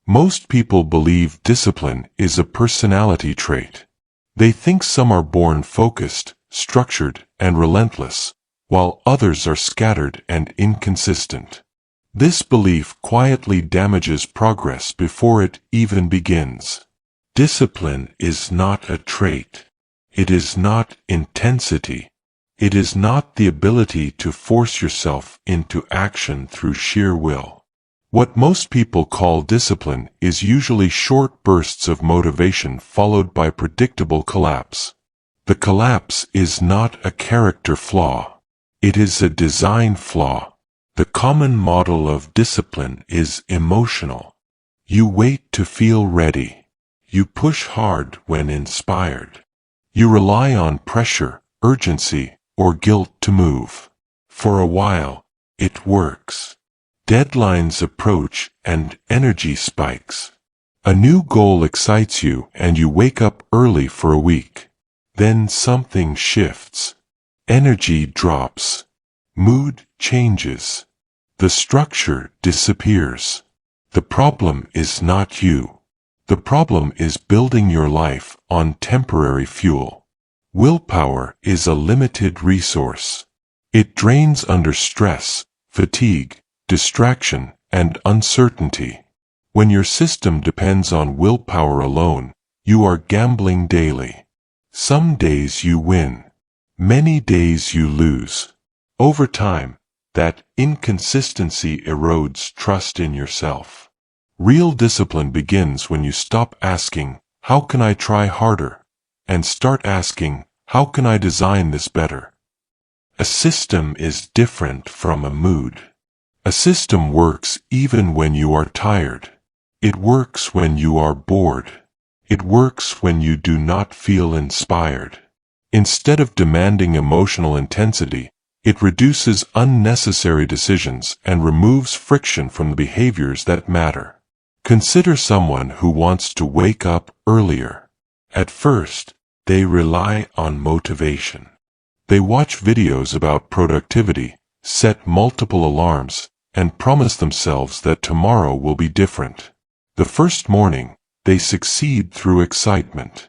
Most people believe discipline is a personality trait. They think some are born focused, structured, and relentless, while others are scattered and inconsistent. This belief quietly damages progress before it even begins. Discipline is not a trait. It is not intensity. It is not the ability to force yourself into action through sheer will. What most people call discipline is usually short bursts of motivation followed by predictable collapse. The collapse is not a character flaw. It is a design flaw. The common model of discipline is emotional. You wait to feel ready. You push hard when inspired. You rely on pressure, urgency, or guilt to move. For a while, it works. Deadlines approach and energy spikes. A new goal excites you and you wake up early for a week. Then something shifts. Energy drops. Mood changes. The structure disappears. The problem is not you. The problem is building your life on temporary fuel. Willpower is a limited resource. It drains under stress, fatigue, distraction, and uncertainty. When your system depends on willpower alone, you are gambling daily. Some days you win. Many days you lose. Over time, that inconsistency erodes trust in yourself. Real discipline begins when you stop asking, "How can I try harder?" and start asking, "How can I design this better?" A system is different from a mood. A system works even when you are tired. It works when you are bored. It works when you do not feel inspired. Instead of demanding emotional intensity, it reduces unnecessary decisions and removes friction from the behaviors that matter. Consider someone who wants to wake up earlier. At first, they rely on motivation. They watch videos about productivity, set multiple alarms, and promise themselves that tomorrow will be different. The first morning, they succeed through excitement.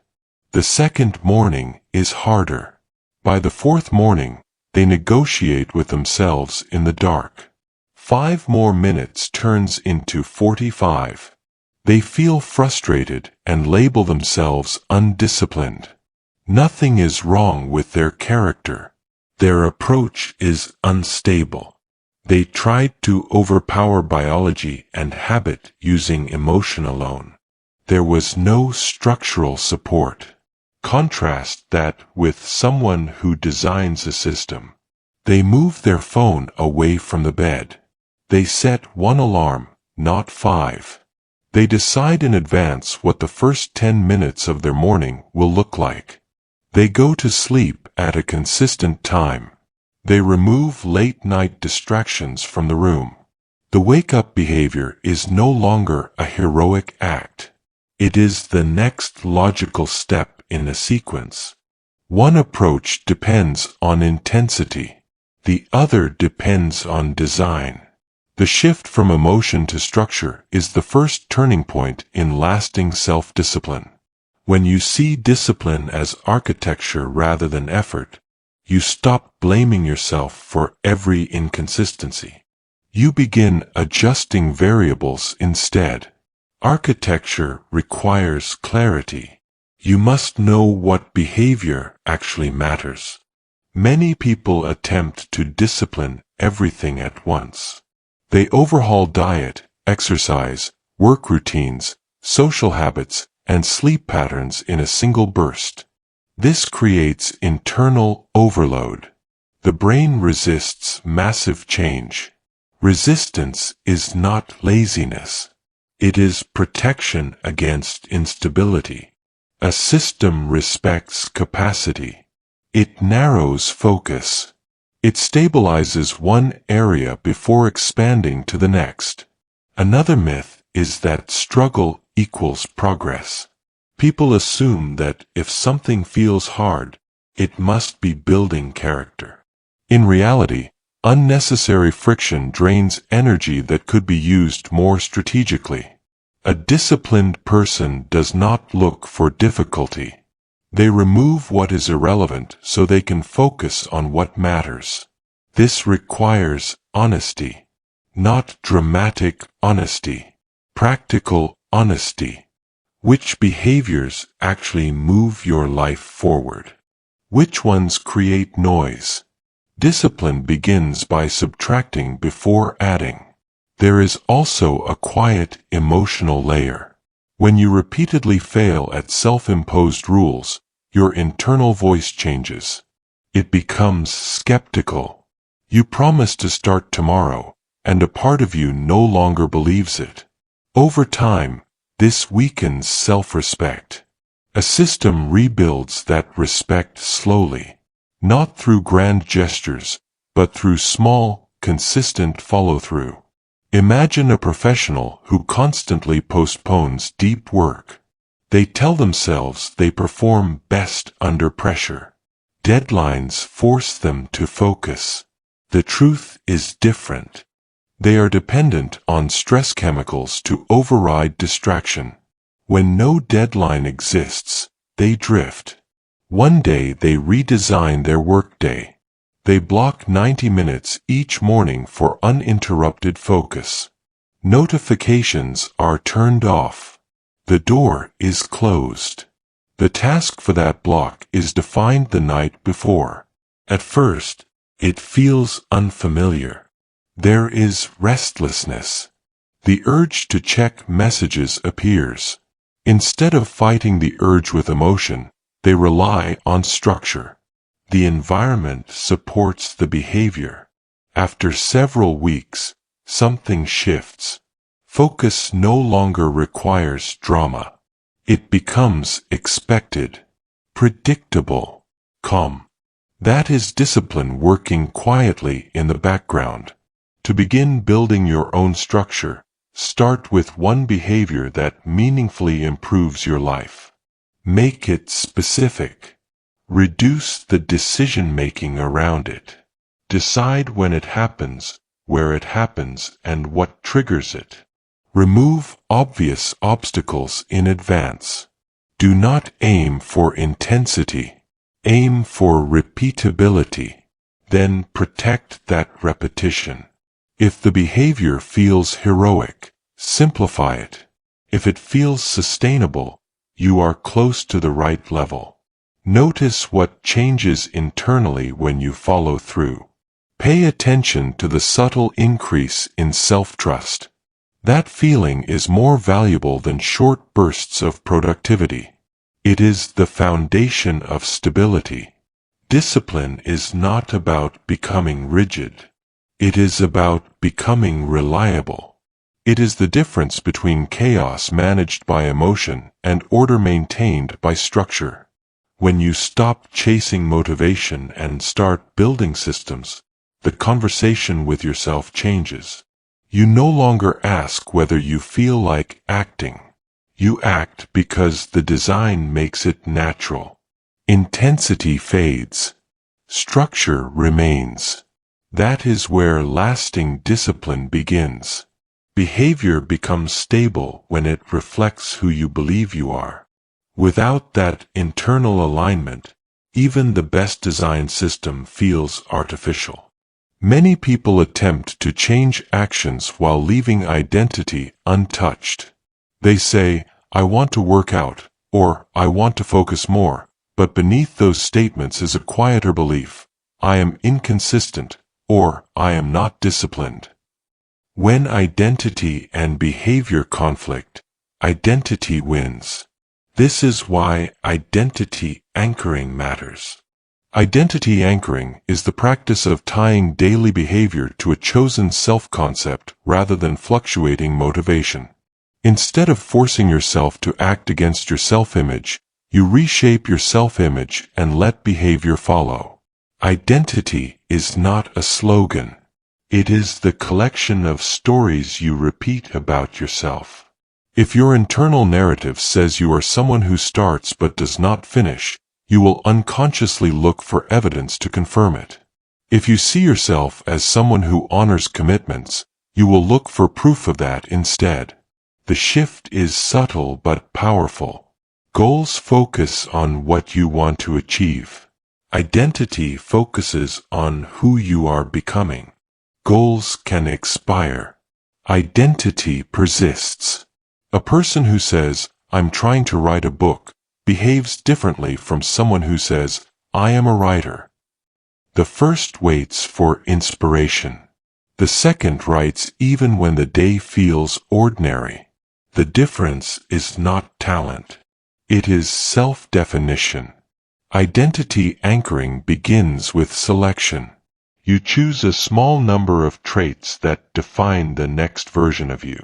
The second morning is harder. By the fourth morning, they negotiate with themselves in the dark. 5 more minutes turns into 45. They feel frustrated and label themselves undisciplined. Nothing is wrong with their character. Their approach is unstable. They tried to overpower biology and habit using emotion alone. There was no structural support. Contrast that with someone who designs a system. They move their phone away from the bed. They set 1 alarm, not 5. They decide in advance what the first 10 minutes of their morning will look like. They go to sleep at a consistent time. They remove late-night distractions from the room. The wake-up behavior is no longer a heroic act. It is the next logical step in a sequence. One approach depends on intensity. The other depends on design. The shift from emotion to structure is the first turning point in lasting self-discipline. When you see discipline as architecture rather than effort, you stop blaming yourself for every inconsistency. You begin adjusting variables instead. Architecture requires clarity. You must know what behavior actually matters. Many people attempt to discipline everything at once. They overhaul diet, exercise, work routines, social habits, and sleep patterns in a single burst. This creates internal overload. The brain resists massive change. Resistance is not laziness. It is protection against instability. A system respects capacity. It narrows focus. It stabilizes one area before expanding to the next. Another myth is that struggle equals progress. People assume that if something feels hard, it must be building character. In reality, unnecessary friction drains energy that could be used more strategically. A disciplined person does not look for difficulty. They remove what is irrelevant so they can focus on what matters. This requires honesty. Not dramatic honesty. Practical honesty. Which behaviors actually move your life forward? Which ones create noise? Discipline begins by subtracting before adding. There is also a quiet emotional layer. When you repeatedly fail at self-imposed rules, your internal voice changes. It becomes skeptical. You promise to start tomorrow, and a part of you no longer believes it. Over time, this weakens self-respect. A system rebuilds that respect slowly, not through grand gestures, but through small, consistent follow-through. Imagine a professional who constantly postpones deep work. They tell themselves they perform best under pressure. Deadlines force them to focus. The truth is different. They are dependent on stress chemicals to override distraction. When no deadline exists, they drift. One day they redesign their workday. They block 90 minutes each morning for uninterrupted focus. Notifications are turned off. The door is closed. The task for that block is defined the night before. At first, it feels unfamiliar. There is restlessness. The urge to check messages appears. Instead of fighting the urge with emotion, they rely on structure. The environment supports the behavior. After several weeks, something shifts. Focus no longer requires drama. It becomes expected, predictable, calm. That is discipline working quietly in the background. To begin building your own structure, start with one behavior that meaningfully improves your life. Make it specific. Reduce the decision-making around it. Decide when it happens, where it happens, and what triggers it. Remove obvious obstacles in advance. Do not aim for intensity. Aim for repeatability. Then protect that repetition. If the behavior feels heroic, simplify it. If it feels sustainable, you are close to the right level. Notice what changes internally when you follow through. Pay attention to the subtle increase in self-trust. That feeling is more valuable than short bursts of productivity. It is the foundation of stability. Discipline is not about becoming rigid. It is about becoming reliable. It is the difference between chaos managed by emotion and order maintained by structure. When you stop chasing motivation and start building systems, the conversation with yourself changes. You no longer ask whether you feel like acting. You act because the design makes it natural. Intensity fades. Structure remains. That is where lasting discipline begins. Behavior becomes stable when it reflects who you believe you are. Without that internal alignment, even the best designed system feels artificial. Many people attempt to change actions while leaving identity untouched. They say, "I want to work out," or "I want to focus more," but beneath those statements is a quieter belief, "I am inconsistent," or "I am not disciplined." When identity and behavior conflict, identity wins. This is why identity anchoring matters. Identity anchoring is the practice of tying daily behavior to a chosen self-concept rather than fluctuating motivation. Instead of forcing yourself to act against your self-image, you reshape your self-image and let behavior follow. Identity is not a slogan. It is the collection of stories you repeat about yourself. If your internal narrative says you are someone who starts but does not finish, you will unconsciously look for evidence to confirm it. If you see yourself as someone who honors commitments, you will look for proof of that instead. The shift is subtle but powerful. Goals focus on what you want to achieve. Identity focuses on who you are becoming. Goals can expire. Identity persists. A person who says, "I'm trying to write a book," behaves differently from someone who says, "I am a writer." The first waits for inspiration. The second writes even when the day feels ordinary. The difference is not talent. It is self-definition. Identity anchoring begins with selection. You choose a small number of traits that define the next version of you.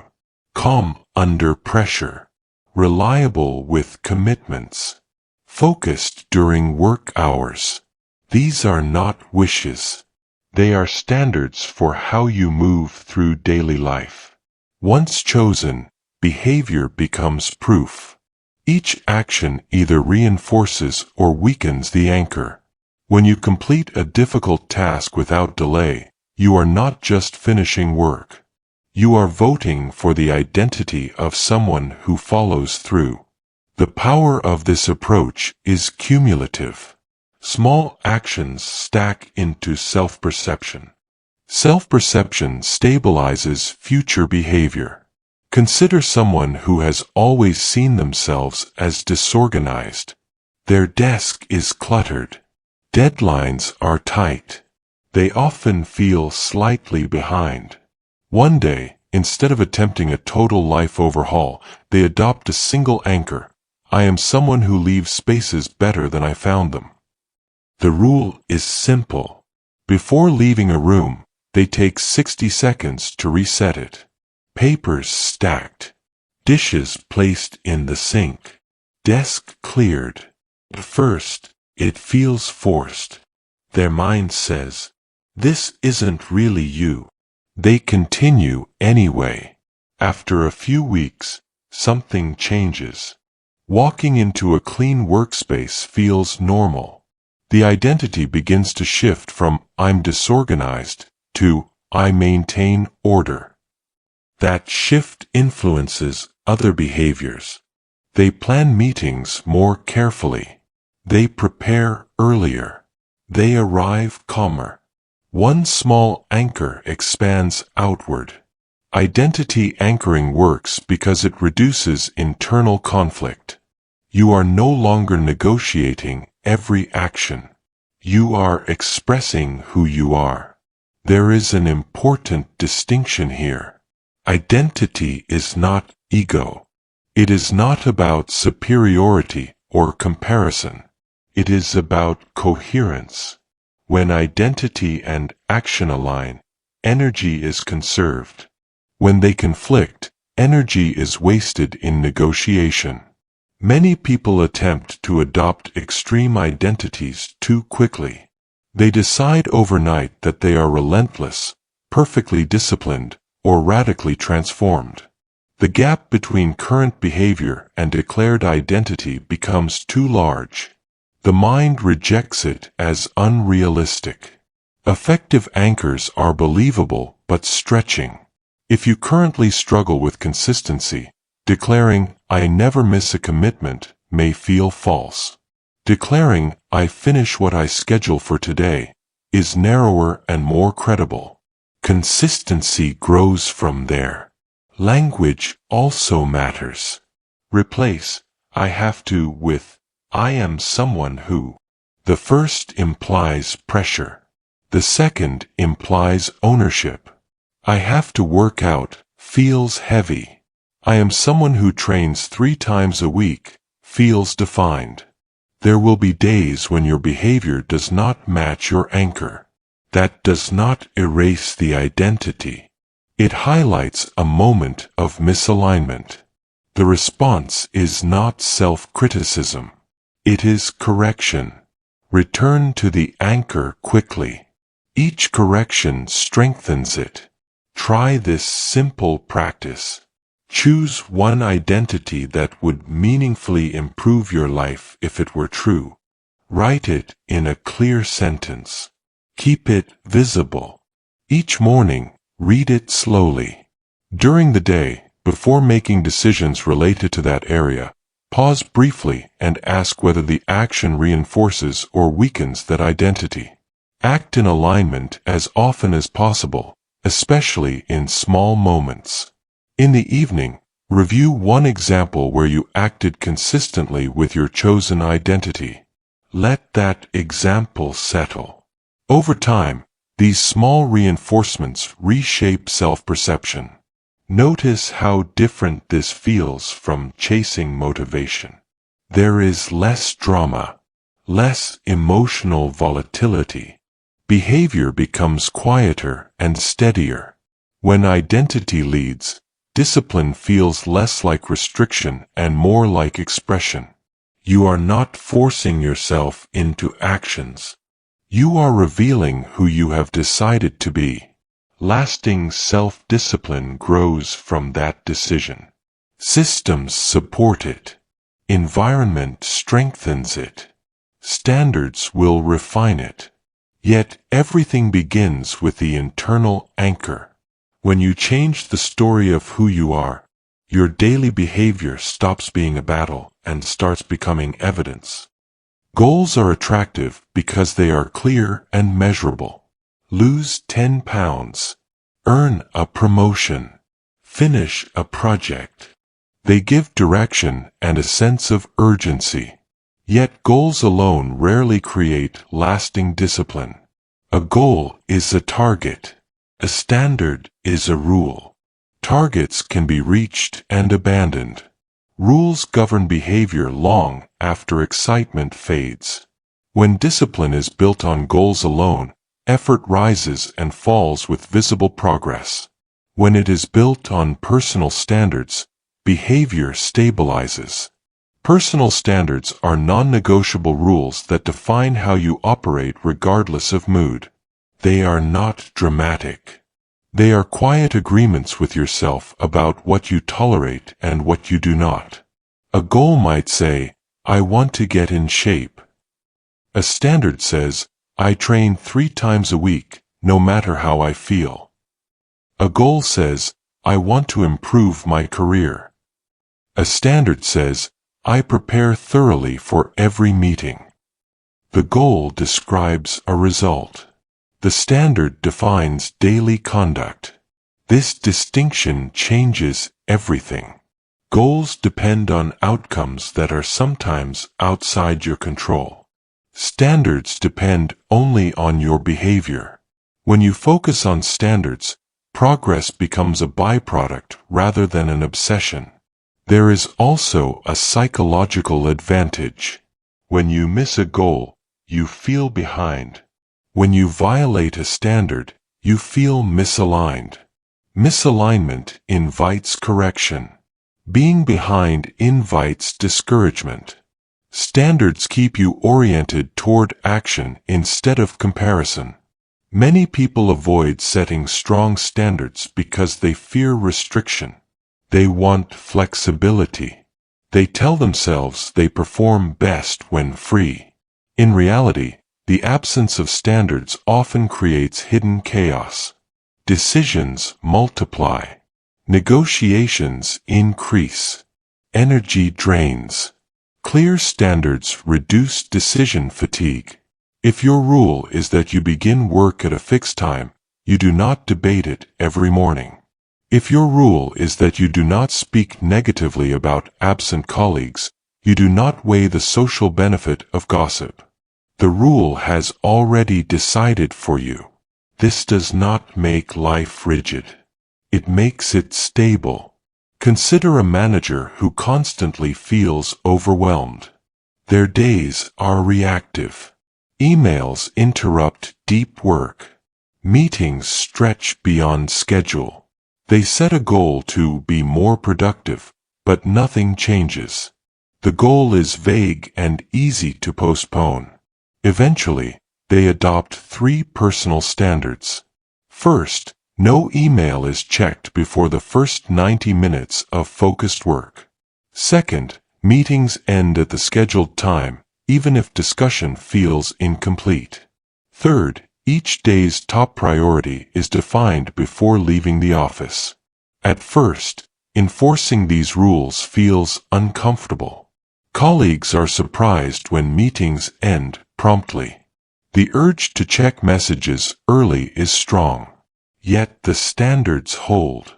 Calm under pressure. Reliable with commitments. Focused during work hours. These are not wishes. They are standards for how you move through daily life. Once chosen, behavior becomes proof. Each action either reinforces or weakens the anchor. When you complete a difficult task without delay, you are not just finishing work. You are voting for the identity of someone who follows through. The power of this approach is cumulative. Small actions stack into self-perception. Self-perception stabilizes future behavior. Consider someone who has always seen themselves as disorganized. Their desk is cluttered. Deadlines are tight. They often feel slightly behind. One day, instead of attempting a total life overhaul, they adopt a single anchor. I am someone who leaves spaces better than I found them. The rule is simple. Before leaving a room, they take 60 seconds to reset it. Papers stacked. Dishes placed in the sink. Desk cleared. At first, it feels forced. Their mind says, "This isn't really you." They continue anyway. After a few weeks, something changes. Walking into a clean workspace feels normal. The identity begins to shift from "I'm disorganized" to "I maintain order." That shift influences other behaviors. They plan meetings more carefully. They prepare earlier. They arrive calmer. One small anchor expands outward. Identity anchoring works because it reduces internal conflict. You are no longer negotiating every action. You are expressing who you are. There is an important distinction here. Identity is not ego. It is not about superiority or comparison. It is about coherence. When identity and action align, energy is conserved. When they conflict, energy is wasted in negotiation. Many people attempt to adopt extreme identities too quickly. They decide overnight that they are relentless, perfectly disciplined, or radically transformed. The gap between current behavior and declared identity becomes too large. The mind rejects it as unrealistic. Effective anchors are believable but stretching. If you currently struggle with consistency, declaring, "I never miss a commitment," may feel false. Declaring, "I finish what I schedule for today," is narrower and more credible. Consistency grows from there. Language also matters. Replace "I have to" with "I am someone who." The first implies pressure. The second implies ownership. "I have to work out" feels heavy. "I am someone who trains 3 times a week" feels defined. There will be days when your behavior does not match your anchor. That does not erase the identity. It highlights a moment of misalignment. The response is not self-criticism. It is correction. Return to the anchor quickly. Each correction strengthens it. Try this simple practice. Choose one identity that would meaningfully improve your life if it were true. Write it in a clear sentence. Keep it visible. Each morning, read it slowly. During the day, Before making decisions related to that area, pause briefly and ask whether the action reinforces or weakens that identity. Act in alignment as often as possible, especially in small moments. In the evening, review one example where you acted consistently with your chosen identity. Let that example settle. Over time, these small reinforcements reshape self-perception. Notice how different this feels from chasing motivation. There is less drama, less emotional volatility. Behavior becomes quieter and steadier. When identity leads, discipline feels less like restriction and more like expression. You are not forcing yourself into actions. You are revealing who you have decided to be. Lasting self-discipline grows from that decision. Systems support it. Environment strengthens it. Standards will refine it. Yet everything begins with the internal anchor. When you change the story of who you are, your daily behavior stops being a battle and starts becoming evidence. Goals are attractive because they are clear and measurable. Lose 10 pounds. Earn a promotion. Finish a project. They give direction and a sense of urgency. Yet goals alone rarely create lasting discipline. A goal is a target. A standard is a rule. Targets can be reached and abandoned. Rules govern behavior long after excitement fades. When discipline is built on goals alone, effort rises and falls with visible progress. When it is built on personal standards, behavior stabilizes. Personal standards are non-negotiable rules that define how you operate regardless of mood. They are not dramatic. They are quiet agreements with yourself about what you tolerate and what you do not. A goal might say, I want to get in shape. A standard says, I train 3 times a week, no matter how I feel. A goal says, I want to improve my career. A standard says, I prepare thoroughly for every meeting. The goal describes a result. The standard defines daily conduct. This distinction changes everything. Goals depend on outcomes that are sometimes outside your control. Standards depend only on your behavior. When you focus on standards, progress becomes a byproduct rather than an obsession. There is also a psychological advantage. When you miss a goal, you feel behind. When you violate a standard, you feel misaligned. Misalignment invites correction. Being behind invites discouragement. Standards keep you oriented toward action instead of comparison. Many people avoid setting strong standards because they fear restriction. They want flexibility. They tell themselves they perform best when free. In reality, the absence of standards often creates hidden chaos. Decisions multiply. Negotiations increase. Energy drains. Clear standards reduce decision fatigue. If your rule is that you begin work at a fixed time, you do not debate it every morning. If your rule is that you do not speak negatively about absent colleagues, you do not weigh the social benefit of gossip. The rule has already decided for you. This does not make life rigid. It makes it stable. Consider a manager who constantly feels overwhelmed. Their days are reactive. Emails interrupt deep work. Meetings stretch beyond schedule. They set a goal to be more productive, but nothing changes. The goal is vague and easy to postpone. Eventually, they adopt 3 personal standards. First, no email is checked before the first 90 minutes of focused work. Second, meetings end at the scheduled time, even if discussion feels incomplete. Third, each day's top priority is defined before leaving the office. At first, Enforcing these rules feels uncomfortable. Colleagues are surprised when meetings end promptly. The urge to check messages early is strong. Yet the standards hold.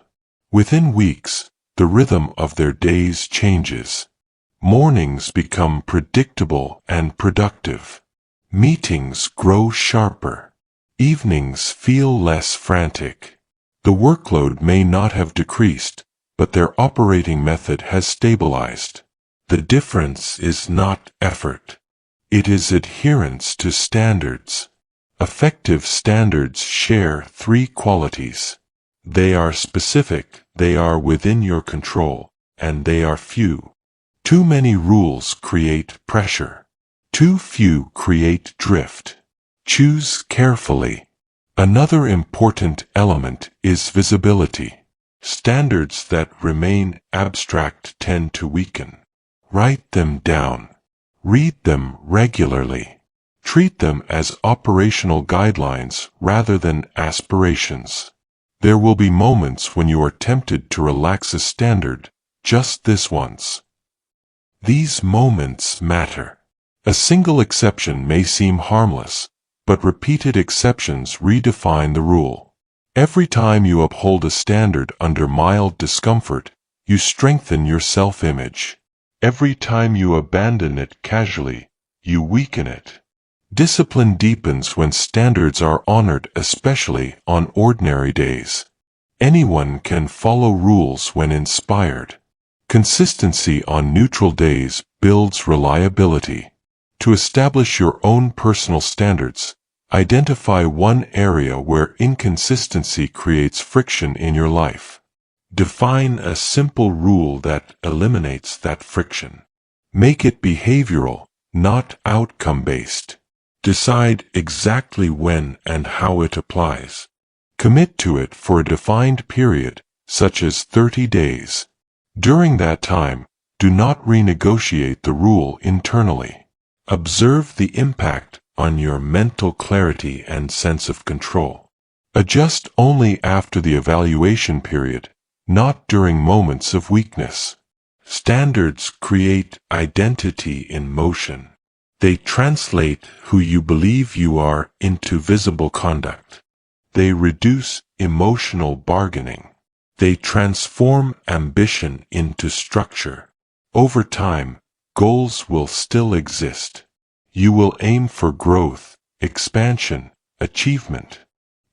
Within weeks, the rhythm of their days changes. Mornings become predictable and productive. Meetings grow sharper. Evenings feel less frantic. The workload may not have decreased, but their operating method has stabilized. The difference is not effort. It is adherence to standards. Effective standards share three qualities. They are specific, they are within your control, and they are few. Too many rules create pressure. Too few create drift. Choose carefully. Another important element is visibility. Standards that remain abstract tend to weaken. Write them down. Read them regularly. Treat them as operational guidelines rather than aspirations. There will be moments when you are tempted to relax a standard, just this once. These moments matter. A single exception may seem harmless, but repeated exceptions redefine the rule. Every time you uphold a standard under mild discomfort, you strengthen your self-image. Every time you abandon it casually, you weaken it. Discipline deepens when standards are honored, especially on ordinary days. Anyone can follow rules when inspired. Consistency on neutral days builds reliability. To establish your own personal standards, identify one area where inconsistency creates friction in your life. Define a simple rule that eliminates that friction. Make it behavioral, not outcome-based. Decide exactly when and how it applies. Commit to it for a defined period, such as 30 days. During that time, do not renegotiate the rule internally. Observe the impact on your mental clarity and sense of control. Adjust only after the evaluation period, not during moments of weakness. Standards create identity in motion. They translate who you believe you are into visible conduct. They reduce emotional bargaining. They transform ambition into structure. Over time, goals will still exist. You will aim for growth, expansion, achievement.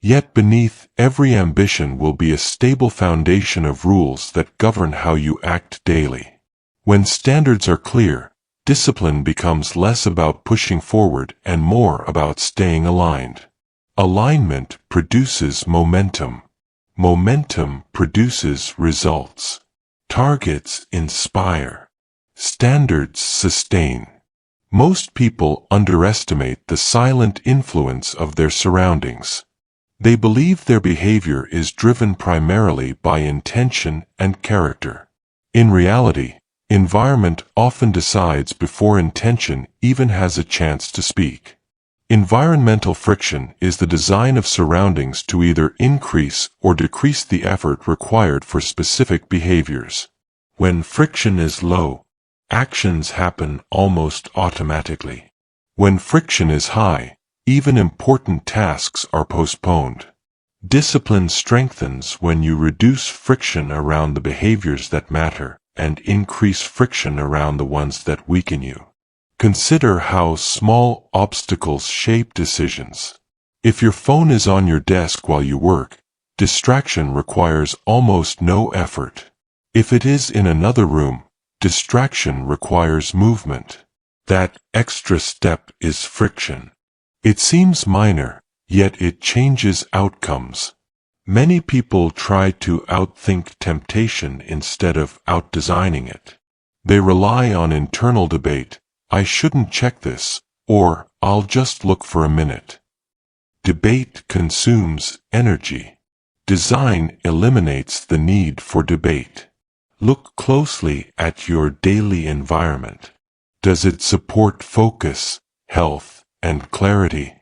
Yet beneath every ambition will be a stable foundation of rules that govern how you act daily. When standards are clear, discipline becomes less about pushing forward and more about staying aligned. Alignment produces momentum. Momentum produces results. Targets inspire. Standards sustain. Most people underestimate the silent influence of their surroundings. They believe their behavior is driven primarily by intention and character. In reality, environment often decides before intention even has a chance to speak. Environmental friction is the design of surroundings to either increase or decrease the effort required for specific behaviors. When friction is low, actions happen almost automatically. When friction is high, even important tasks are postponed. Discipline strengthens when you reduce friction around the behaviors that matter and increase friction around the ones that weaken you. Consider how small obstacles shape decisions. If your phone is on your desk while you work, distraction requires almost no effort. If it is in another room, distraction requires movement. That extra step is friction. It seems minor, yet it changes outcomes. Many people try to outthink temptation instead of outdesigning it. They rely on internal debate. I shouldn't check this, or I'll just look for a minute. Debate consumes energy. Design eliminates the need for debate. Look closely at your daily environment. Does it support focus, health, and clarity?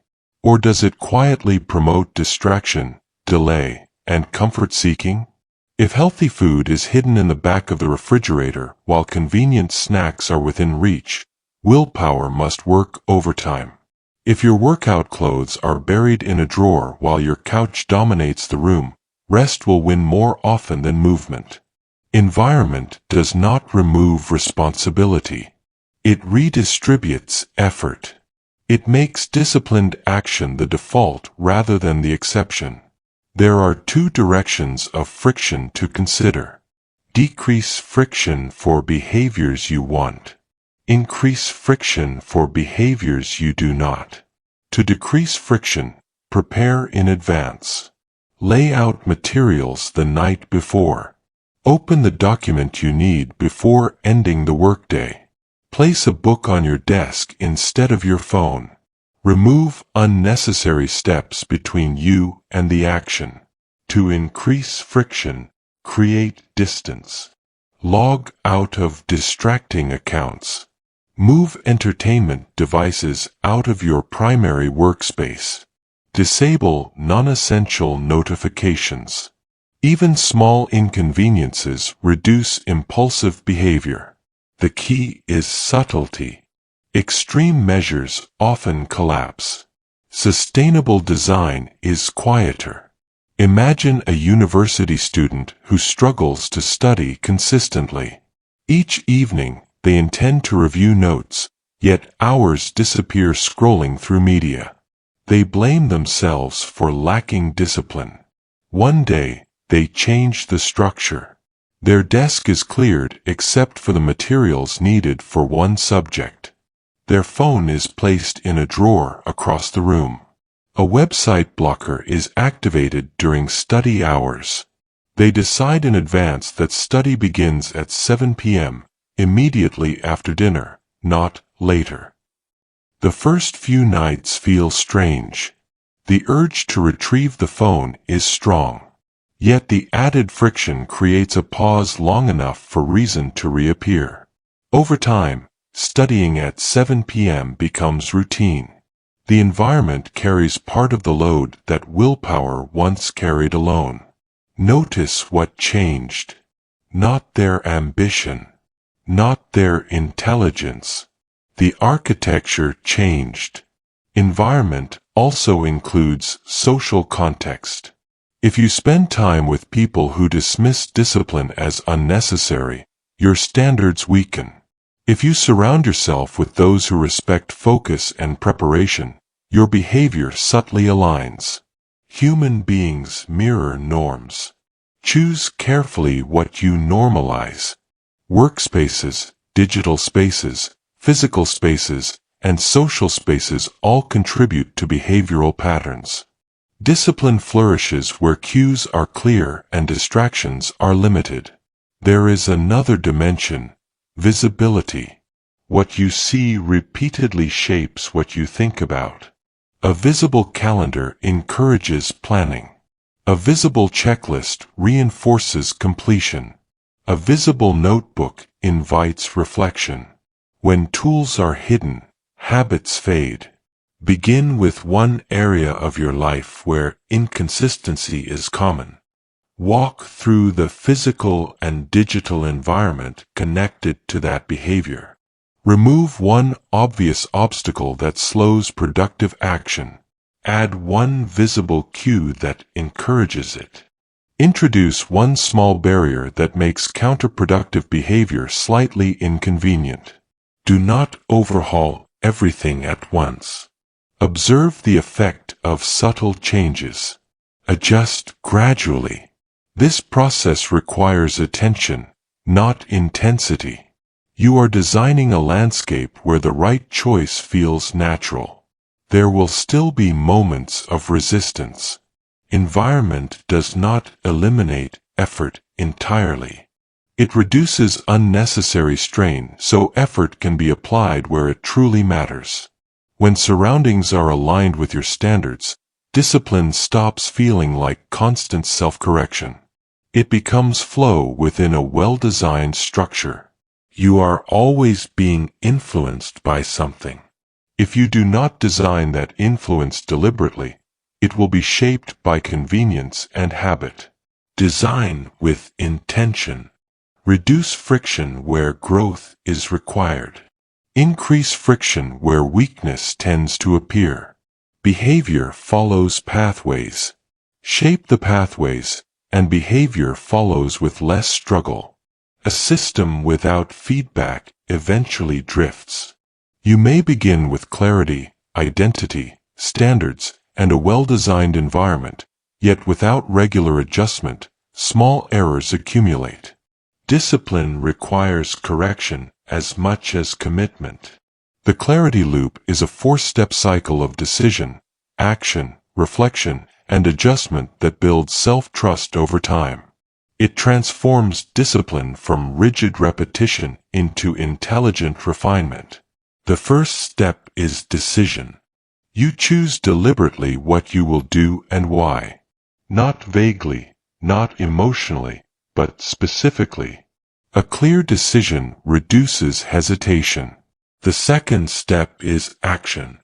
Or does it quietly promote distraction, delay, and comfort-seeking? If healthy food is hidden in the back of the refrigerator while convenient snacks are within reach, willpower must work overtime. If your workout clothes are buried in a drawer while your couch dominates the room, rest will win more often than movement. Environment does not remove responsibility. It redistributes effort. It makes disciplined action the default rather than the exception. There are two directions of friction to consider. Decrease friction for behaviors you want. Increase friction for behaviors you do not. To decrease friction, prepare in advance. Lay out materials the night before. Open the document you need before ending the workday. Place a book on your desk instead of your phone. Remove unnecessary steps between you and the action. To increase friction, create distance. Log out of distracting accounts. Move entertainment devices out of your primary workspace. Disable non-essential notifications. Even small inconveniences reduce impulsive behavior. The key is subtlety. Extreme measures often collapse. Sustainable design is quieter. Imagine a university student who struggles to study consistently. Each evening, they intend to review notes, yet hours disappear scrolling through media. They blame themselves for lacking discipline. One day, they change the structure. Their desk is cleared except for the materials needed for one subject. Their phone is placed in a drawer across the room. A website blocker is activated during study hours. They decide in advance that study begins at 7 p.m., immediately after dinner, not later. The first few nights feel strange. The urge to retrieve the phone is strong. Yet the added friction creates a pause long enough for reason to reappear. Over time, studying at 7 p.m. becomes routine. The environment carries part of the load that willpower once carried alone. Notice what changed. Not their ambition. Not their intelligence. The architecture changed. Environment also includes social context. If you spend time with people who dismiss discipline as unnecessary, your standards weaken. If you surround yourself with those who respect focus and preparation, your behavior subtly aligns. Human beings mirror norms. Choose carefully what you normalize. Workspaces, digital spaces, physical spaces, and social spaces all contribute to behavioral patterns. Discipline flourishes where cues are clear and distractions are limited. There is another dimension: visibility. What you see repeatedly shapes what you think about. A visible calendar encourages planning. A visible checklist reinforces completion. A visible notebook invites reflection. When tools are hidden, habits fade. Begin with one area of your life where inconsistency is common. Walk through the physical and digital environment connected to that behavior. Remove one obvious obstacle that slows productive action. Add one visible cue that encourages it. Introduce one small barrier that makes counterproductive behavior slightly inconvenient. Do not overhaul everything at once. Observe the effect of subtle changes. Adjust gradually. This process requires attention, not intensity. You are designing a landscape where the right choice feels natural. There will still be moments of resistance. Environment does not eliminate effort entirely. It reduces unnecessary strain so effort can be applied where it truly matters. When surroundings are aligned with your standards, discipline stops feeling like constant self-correction. It becomes flow within a well-designed structure. You are always being influenced by something. If you do not design that influence deliberately, it will be shaped by convenience and habit. Design with intention. Reduce friction where growth is required. Increase friction where weakness tends to appear. Behavior follows pathways. Shape the pathways, and behavior follows with less struggle. A system without feedback eventually drifts. You may begin with clarity, identity, standards, and a well-designed environment, yet without regular adjustment, small errors accumulate. Discipline requires correction as much as commitment. The clarity loop is a four-step cycle of decision, action, reflection, and adjustment that builds self-trust over time. It transforms discipline from rigid repetition into intelligent refinement. The first step is decision. You choose deliberately what you will do and why. Not vaguely, not emotionally, but specifically. A clear decision reduces hesitation. The second step is action.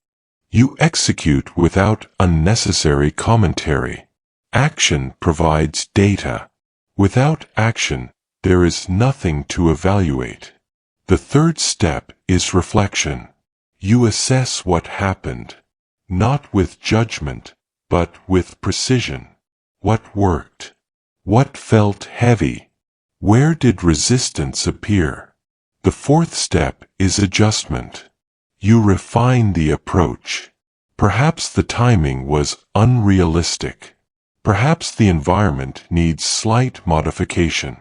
You execute without unnecessary commentary. Action provides data. Without action, there is nothing to evaluate. The third step is reflection. You assess what happened, not with judgment, but with precision. What worked? What felt heavy? Where did resistance appear? The fourth step is adjustment. You refine the approach. Perhaps the timing was unrealistic. Perhaps the environment needs slight modification.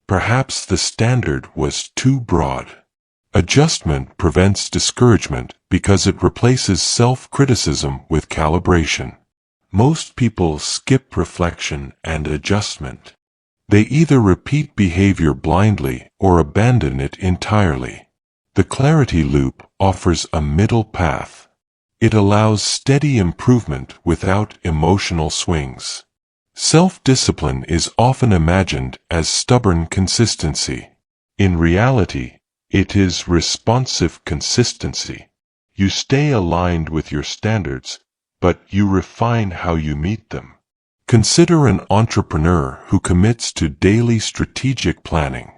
Perhaps the standard was too broad. Adjustment prevents discouragement because it replaces self-criticism with calibration. Most people skip reflection and adjustment. They either repeat behavior blindly or abandon it entirely. The clarity loop offers a middle path. It allows steady improvement without emotional swings. Self-discipline is often imagined as stubborn consistency. In reality, it is responsive consistency. You stay aligned with your standards, but you refine how you meet them. Consider an entrepreneur who commits to daily strategic planning.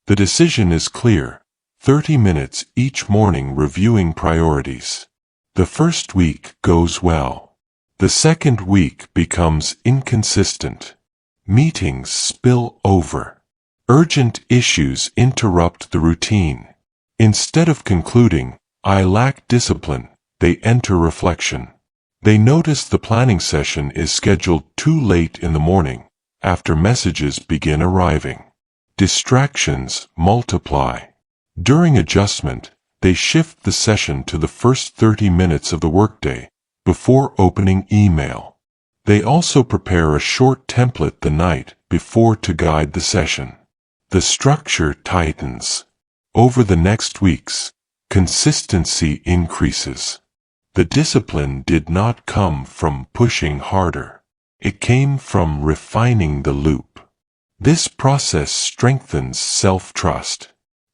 The decision is clear: 30 minutes each morning reviewing priorities. The first week goes well. The second week becomes inconsistent. Meetings spill over. Urgent issues interrupt the routine. Instead of concluding, "I lack discipline," they enter reflection. They notice the planning session is scheduled too late in the morning, after messages begin arriving. Distractions multiply. During adjustment, they shift the session to the first 30 minutes of the workday, before opening email. They also prepare a short template the night before to guide the session. The structure tightens. Over the next weeks, consistency increases. The discipline did not come from pushing harder. It came from refining the loop. This process strengthens self-trust.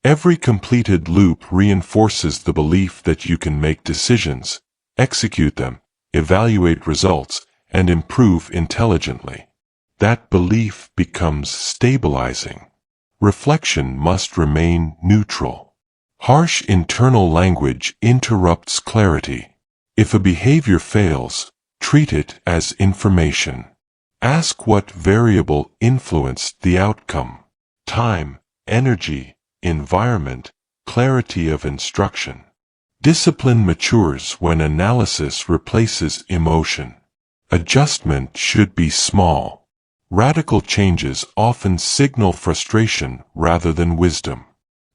Every completed loop reinforces the belief that you can make decisions, execute them, evaluate results, and improve intelligently. That belief becomes stabilizing. Reflection must remain neutral. Harsh internal language interrupts clarity. If a behavior fails, treat it as information. Ask what variable influenced the outcome: time, energy, environment, clarity of instruction. Discipline matures when analysis replaces emotion. Adjustment should be small. Radical changes often signal frustration rather than wisdom.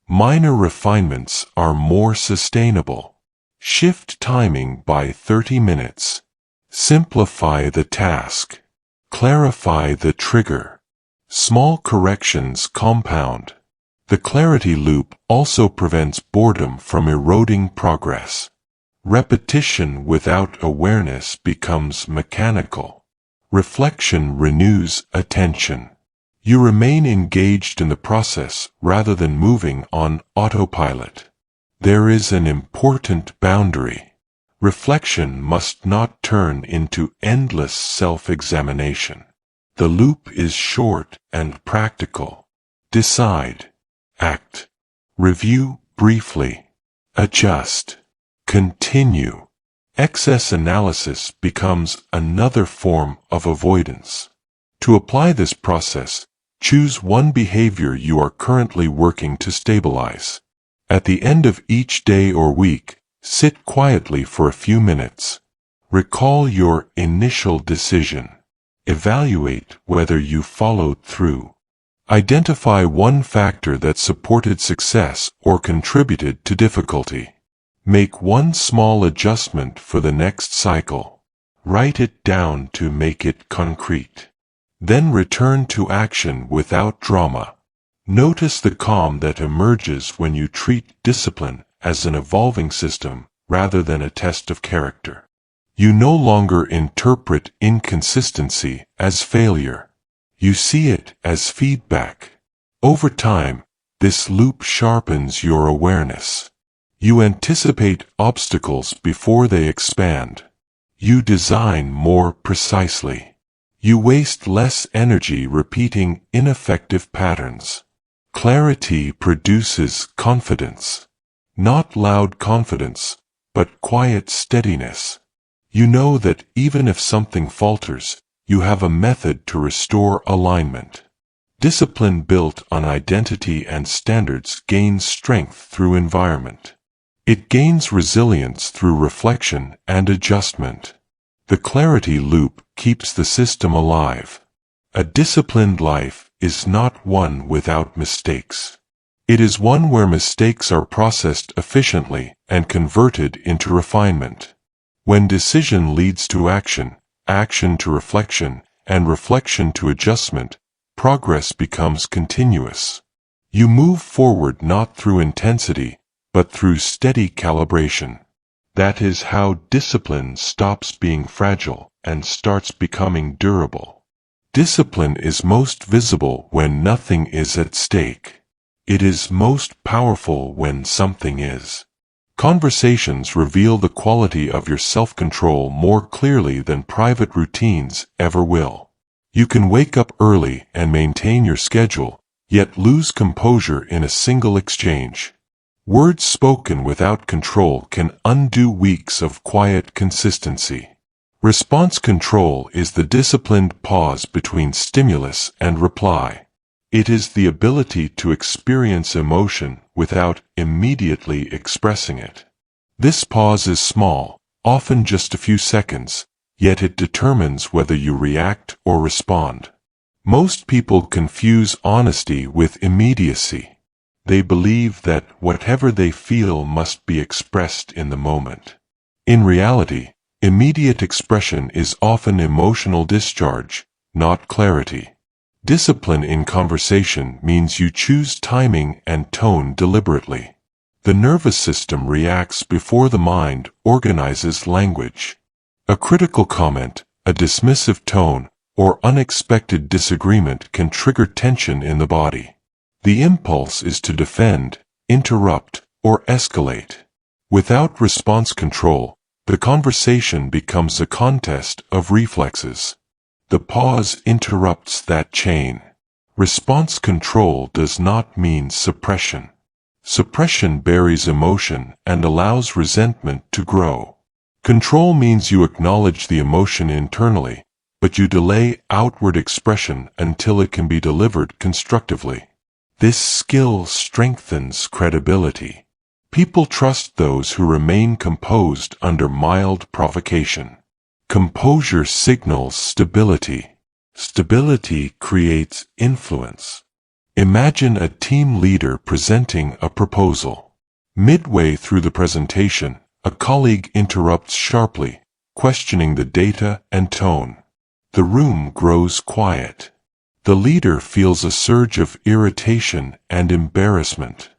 Minor refinements are more sustainable. Shift timing by 30 minutes. Simplify the task. Clarify the trigger. Small corrections compound. The clarity loop also prevents boredom from eroding progress. Repetition without awareness becomes mechanical. Reflection renews attention. You remain engaged in the process rather than moving on autopilot. There is an important boundary. Reflection must not turn into endless self-examination. The loop is short and practical. Decide. Act. Review briefly. Adjust. Continue. Excess analysis becomes another form of avoidance. To apply this process, choose one behavior you are currently working to stabilize. At the end of each day or week, sit quietly for a few minutes. Recall your initial decision. Evaluate whether you followed through. Identify one factor that supported success or contributed to difficulty. Make one small adjustment for the next cycle. Write it down to make it concrete. Then return to action without drama. Notice the calm that emerges when you treat discipline as an evolving system rather than a test of character. You no longer interpret inconsistency as failure. You see it as feedback. Over time, this loop sharpens your awareness. You anticipate obstacles before they expand. You design more precisely. You waste less energy repeating ineffective patterns. Clarity produces confidence. Not loud confidence, but quiet steadiness. You know that even if something falters, you have a method to restore alignment. Discipline built on identity and standards gains strength through environment. It gains resilience through reflection and adjustment. The clarity loop keeps the system alive. A disciplined life is not one without mistakes. It is one where mistakes are processed efficiently and converted into refinement. When decision leads to action, action to reflection, and reflection to adjustment, progress becomes continuous. You move forward not through intensity, but through steady calibration. That is how discipline stops being fragile and starts becoming durable. Discipline is most visible when nothing is at stake. It is most powerful when something is. Conversations reveal the quality of your self-control more clearly than private routines ever will. You can wake up early and maintain your schedule, yet lose composure in a single exchange. Words spoken without control can undo weeks of quiet consistency. Response control is the disciplined pause between stimulus and reply. It is the ability to experience emotion without immediately expressing it. This pause is small, often just a few seconds, yet it determines whether you react or respond. Most people confuse honesty with immediacy. They believe that whatever they feel must be expressed in the moment. In reality, immediate expression is often emotional discharge, not clarity. Discipline in conversation means you choose timing and tone deliberately. The nervous system reacts before the mind organizes language. A critical comment, a dismissive tone, or unexpected disagreement can trigger tension in the body. The impulse is to defend, interrupt, or escalate. Without response control, the conversation becomes a contest of reflexes. The pause interrupts that chain. Response control does not mean suppression. Suppression buries emotion and allows resentment to grow. Control means you acknowledge the emotion internally, but you delay outward expression until it can be delivered constructively. This skill strengthens credibility. People trust those who remain composed under mild provocation. Composure signals stability. Stability creates influence. Imagine a team leader presenting a proposal. Midway through the presentation, a colleague interrupts sharply, questioning the data and tone. The room grows quiet. The leader feels a surge of irritation and embarrassment.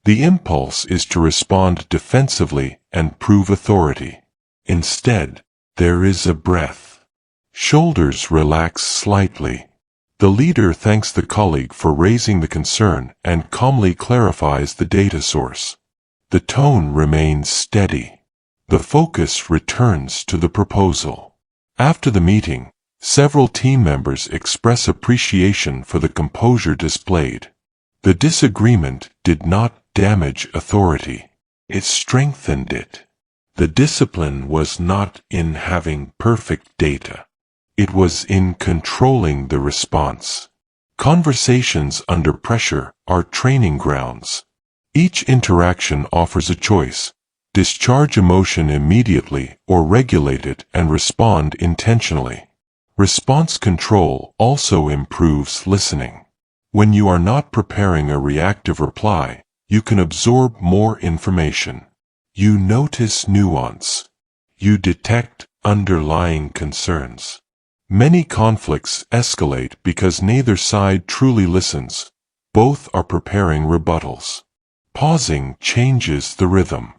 The impulse is to respond defensively and prove authority. Instead, there is a breath. Shoulders relax slightly. The leader thanks the colleague for raising the concern and calmly clarifies the data source. The tone remains steady. The focus returns to the proposal. After the meeting, Several team members express appreciation for the composure displayed. The disagreement did not damage authority. It strengthened it. The discipline was not in having perfect data. It was in controlling the response. Conversations under pressure are training grounds. Each interaction offers a choice: discharge emotion immediately or regulate it and respond intentionally. Response control also improves listening. When you are not preparing a reactive reply, you can absorb more information. You notice nuance. You detect underlying concerns. Many conflicts escalate because neither side truly listens. Both are preparing rebuttals. Pausing changes the rhythm.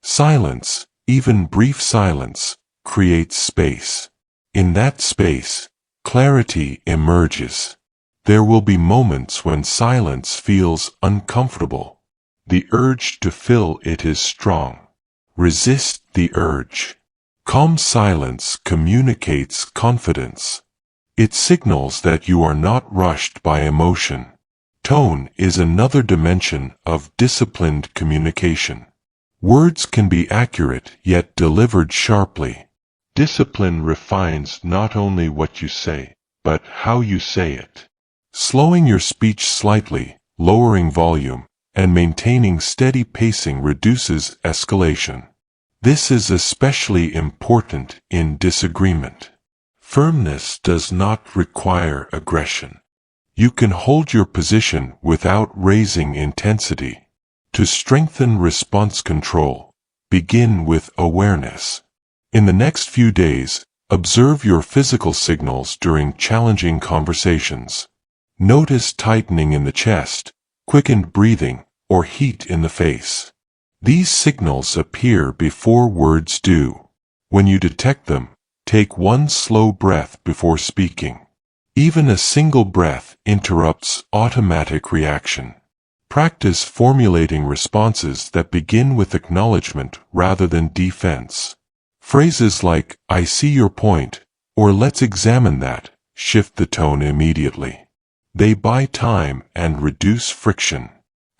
Silence, even brief silence, creates space. In that space, clarity emerges. There will be moments when silence feels uncomfortable. The urge to fill it is strong. Resist the urge. Calm silence communicates confidence. It signals that you are not rushed by emotion. Tone is another dimension of disciplined communication. Words can be accurate yet delivered sharply. Discipline refines not only what you say, but how you say it. Slowing your speech slightly, lowering volume, and maintaining steady pacing reduces escalation. This is especially important in disagreement. Firmness does not require aggression. You can hold your position without raising intensity. To strengthen response control, begin with awareness. In the next few days, observe your physical signals during challenging conversations. Notice tightening in the chest, quickened breathing, or heat in the face. These signals appear before words do. When you detect them, take one slow breath before speaking. Even a single breath interrupts automatic reaction. Practice formulating responses that begin with acknowledgement rather than defense. Phrases like, "I see your point," or "let's examine that," shift the tone immediately. They buy time and reduce friction.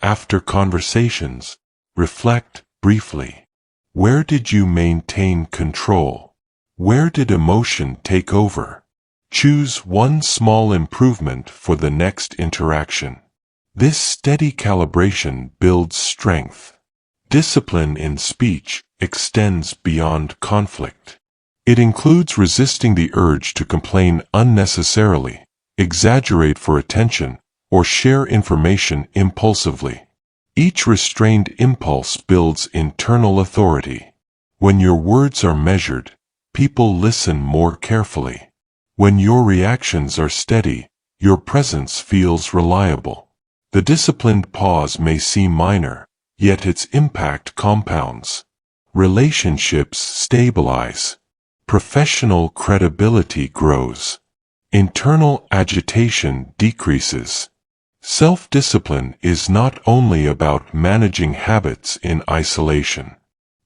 After conversations, reflect briefly. Where did you maintain control? Where did emotion take over? Choose one small improvement for the next interaction. This steady calibration builds strength. Discipline in speech extends beyond conflict. It includes resisting the urge to complain unnecessarily, exaggerate for attention, or share information impulsively. Each restrained impulse builds internal authority. When your words are measured, people listen more carefully. When your reactions are steady, your presence feels reliable. The disciplined pause may seem minor, yet its impact compounds. Relationships stabilize. Professional credibility grows. Internal agitation decreases. Self-discipline is not only about managing habits in isolation.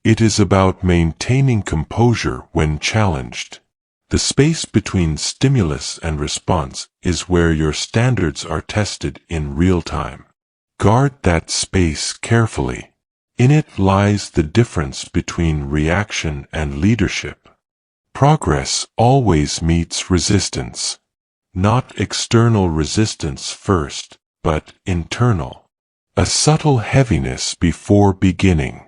It is about maintaining composure when challenged. The space between stimulus and response is where your standards are tested in real time. Guard that space carefully. In it lies the difference between reaction and leadership. Progress always meets resistance. Not external resistance first, but internal. A subtle heaviness before beginning.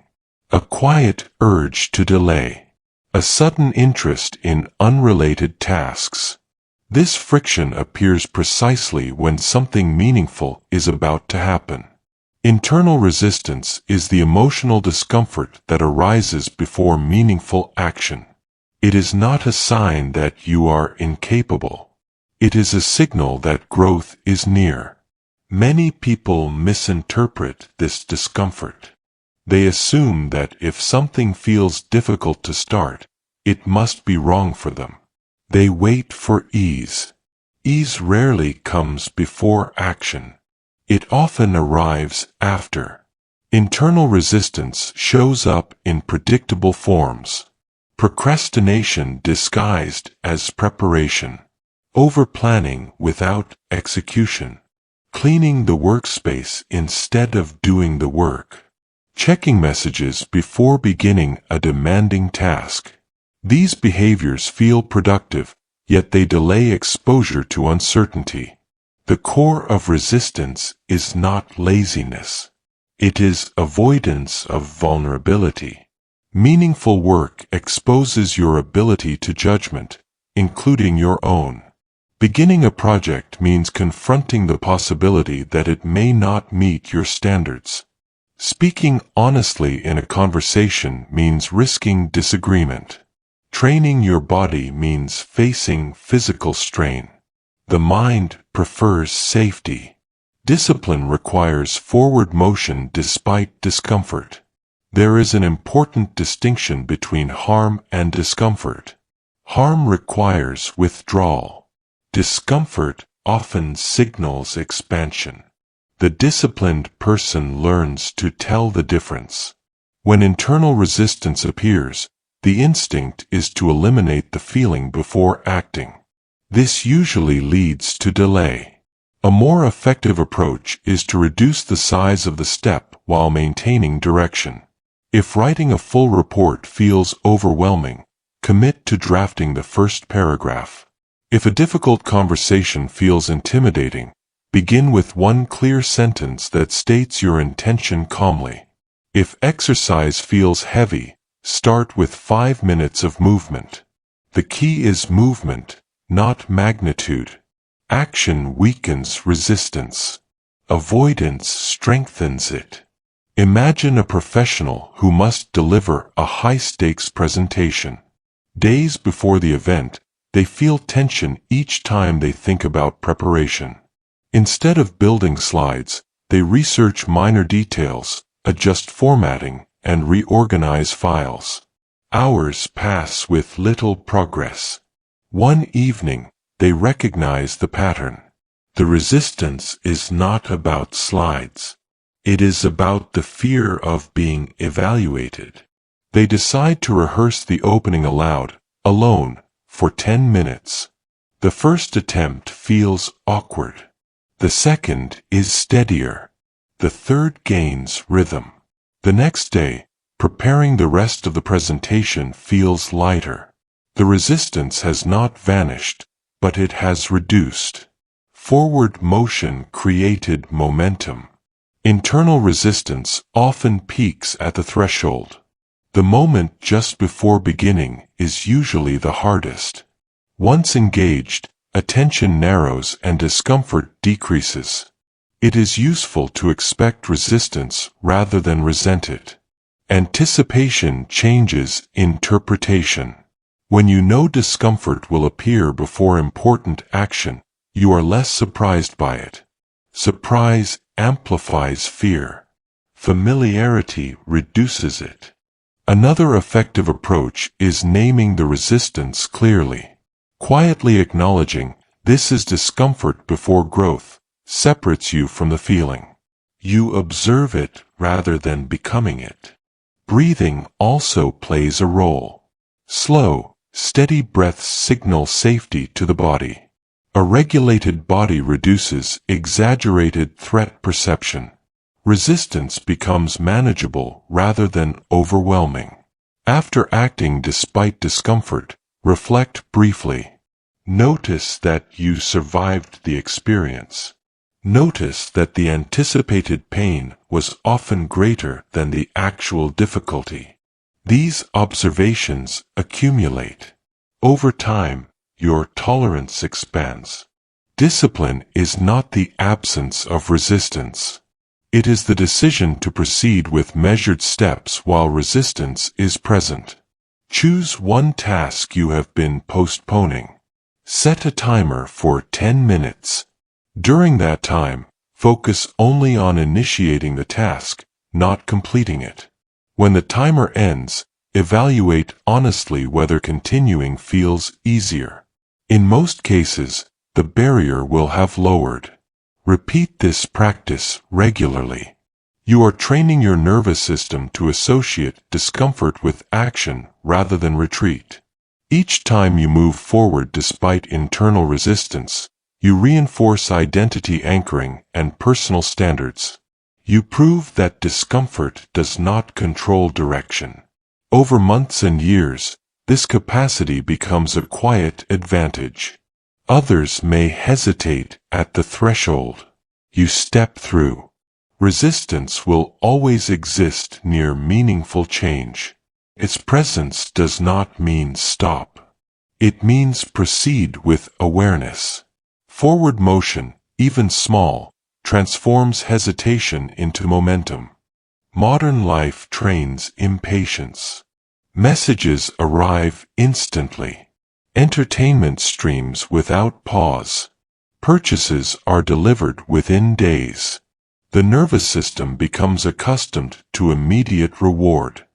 A quiet urge to delay. A sudden interest in unrelated tasks. This friction appears precisely when something meaningful is about to happen. Internal resistance is the emotional discomfort that arises before meaningful action. It is not a sign that you are incapable. It is a signal that growth is near. Many people misinterpret this discomfort. They assume that if something feels difficult to start, it must be wrong for them. They wait for ease. Ease rarely comes before action. It often arrives after. Internal resistance shows up in predictable forms. Procrastination disguised as preparation. over-planning without execution, cleaning the workspace instead of doing the work, checking messages before beginning a demanding task. These behaviors feel productive, yet they delay exposure to uncertainty. The core of resistance is not laziness. It is avoidance of vulnerability. Meaningful work exposes your ability to judgment, including your own. Beginning a project means confronting the possibility that it may not meet your standards. Speaking honestly in a conversation means risking disagreement. Training your body means facing physical strain. The mind prefers safety. Discipline requires forward motion despite discomfort. There is an important distinction between harm and discomfort. Harm requires withdrawal. Discomfort often signals expansion. The disciplined person learns to tell the difference. When internal resistance appears, the instinct is to eliminate the feeling before acting. This usually leads to delay. A more effective approach is to reduce the size of the step while maintaining direction. If writing a full report feels overwhelming, commit to drafting the first paragraph. If a difficult conversation feels intimidating, begin with one clear sentence that states your intention calmly. If exercise feels heavy, start with 5 minutes of movement. The key is movement, not magnitude. Action weakens resistance. Avoidance strengthens it. Imagine a professional who must deliver a high-stakes presentation. Days before the event, they feel tension each time they think about preparation. Instead of building slides, they research minor details, adjust formatting, and reorganize files. Hours pass with little progress. One evening, they recognize the pattern. The resistance is not about slides. It is about the fear of being evaluated. They decide to rehearse the opening aloud, alone, for 10 minutes. The first attempt feels awkward. The second is steadier. The third gains rhythm. The next day, preparing the rest of the presentation feels lighter. The resistance has not vanished, but it has reduced. Forward motion created momentum. Internal resistance often peaks at the threshold. The moment just before beginning is usually the hardest. Once engaged, attention narrows and discomfort decreases. It is useful to expect resistance rather than resent it. Anticipation changes interpretation. When you know discomfort will appear before important action, you are less surprised by it. Surprise amplifies fear. Familiarity reduces it. Another effective approach is naming the resistance clearly. Quietly acknowledging, "This is discomfort before growth," separates you from the feeling. You observe it rather than becoming it. Breathing also plays a role. Slow, steady breaths signal safety to the body. A regulated body reduces exaggerated threat perception. Resistance becomes manageable rather than overwhelming. After acting despite discomfort, reflect briefly. Notice that you survived the experience. Notice that the anticipated pain was often greater than the actual difficulty. These observations accumulate. Over time, your tolerance expands. Discipline is not the absence of resistance. It is the decision to proceed with measured steps while resistance is present. Choose one task you have been postponing. Set a timer for 10 minutes. During that time, focus only on initiating the task, not completing it. When the timer ends, evaluate honestly whether continuing feels easier. In most cases, the barrier will have lowered. Repeat this practice regularly. You are training your nervous system to associate discomfort with action rather than retreat. Each time you move forward despite internal resistance, you reinforce identity anchoring and personal standards. You prove that discomfort does not control direction. Over months and years, this capacity becomes a quiet advantage. Others may hesitate at the threshold. You step through. Resistance will always exist near meaningful change. Its presence does not mean stop. It means proceed with awareness. Forward motion, even small, transforms hesitation into momentum. Modern life trains impatience. Messages arrive instantly. Entertainment streams without pause. Purchases are delivered within days. The nervous system becomes accustomed to immediate reward.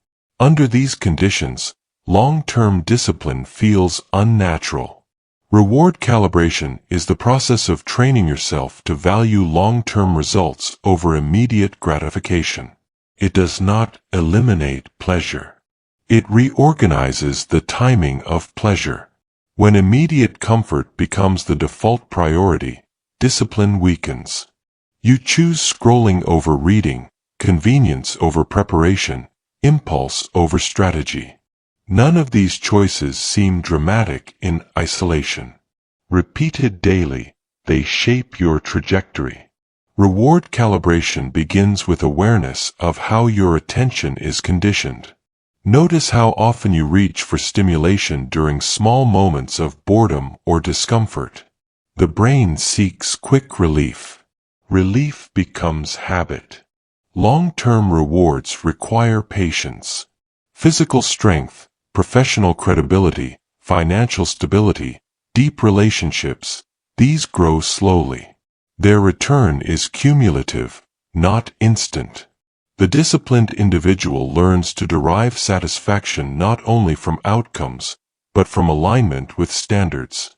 Under these conditions, long-term discipline feels unnatural. Reward calibration is the process of training yourself to value long-term results over immediate gratification. It does not eliminate pleasure. It reorganizes the timing of pleasure. When immediate comfort becomes the default priority, discipline weakens. You choose scrolling over reading, convenience over preparation, impulse over strategy. None of these choices seem dramatic in isolation. Repeated daily, they shape your trajectory. Reward calibration begins with awareness of how your attention is conditioned. Notice how often you reach for stimulation during small moments of boredom or discomfort. The brain seeks quick relief. Relief becomes habit. Long-term rewards require patience. Physical strength, professional credibility, financial stability, deep relationships, these grow slowly. Their return is cumulative, not instant. The disciplined individual learns to derive satisfaction not only from outcomes, but from alignment with standards.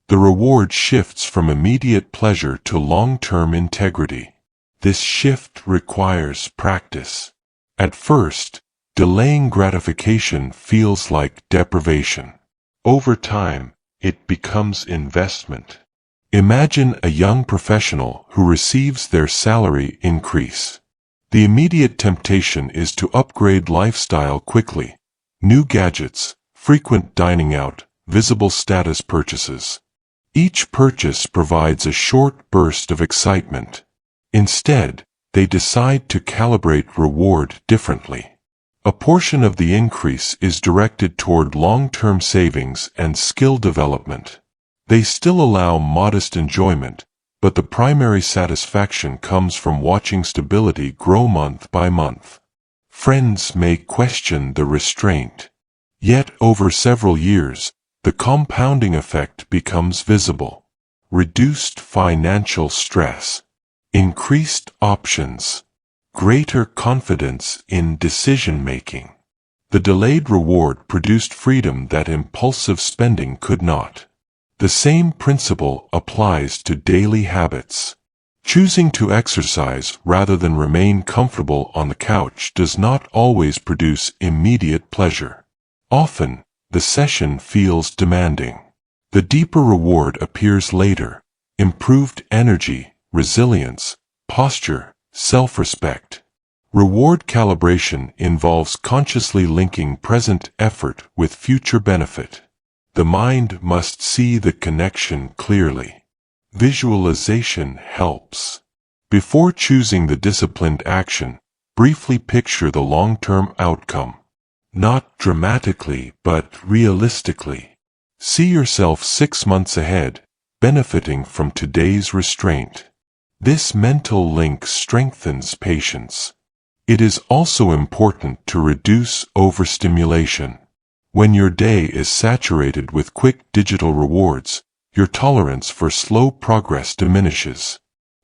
The reward shifts from immediate pleasure to long-term integrity. This shift requires practice. At first, delaying gratification feels like deprivation. Over time, it becomes investment. Imagine a young professional who receives their salary increase. The immediate temptation is to upgrade lifestyle quickly. New gadgets, frequent dining out, visible status purchases. Each purchase provides a short burst of excitement. Instead, they decide to calibrate reward differently. A portion of the increase is directed toward long-term savings and skill development. They still allow modest enjoyment, but the primary satisfaction comes from watching stability grow month by month. Friends may question the restraint. Yet over several years, the compounding effect becomes visible. Reduced financial stress. Increased options. Greater confidence in decision-making. The delayed reward produced freedom that impulsive spending could not. The same principle applies to daily habits. Choosing to exercise rather than remain comfortable on the couch does not always produce immediate pleasure. Often, the session feels demanding. The deeper reward appears later: improved energy, resilience, posture, self-respect. Reward calibration involves consciously linking present effort with future benefit. The mind must see the connection clearly. Visualization helps. Before choosing the disciplined action, briefly picture the long-term outcome. Not dramatically, but realistically. See yourself 6 months ahead, benefiting from today's restraint. This mental link strengthens patience. It is also important to reduce overstimulation. When your day is saturated with quick digital rewards, your tolerance for slow progress diminishes.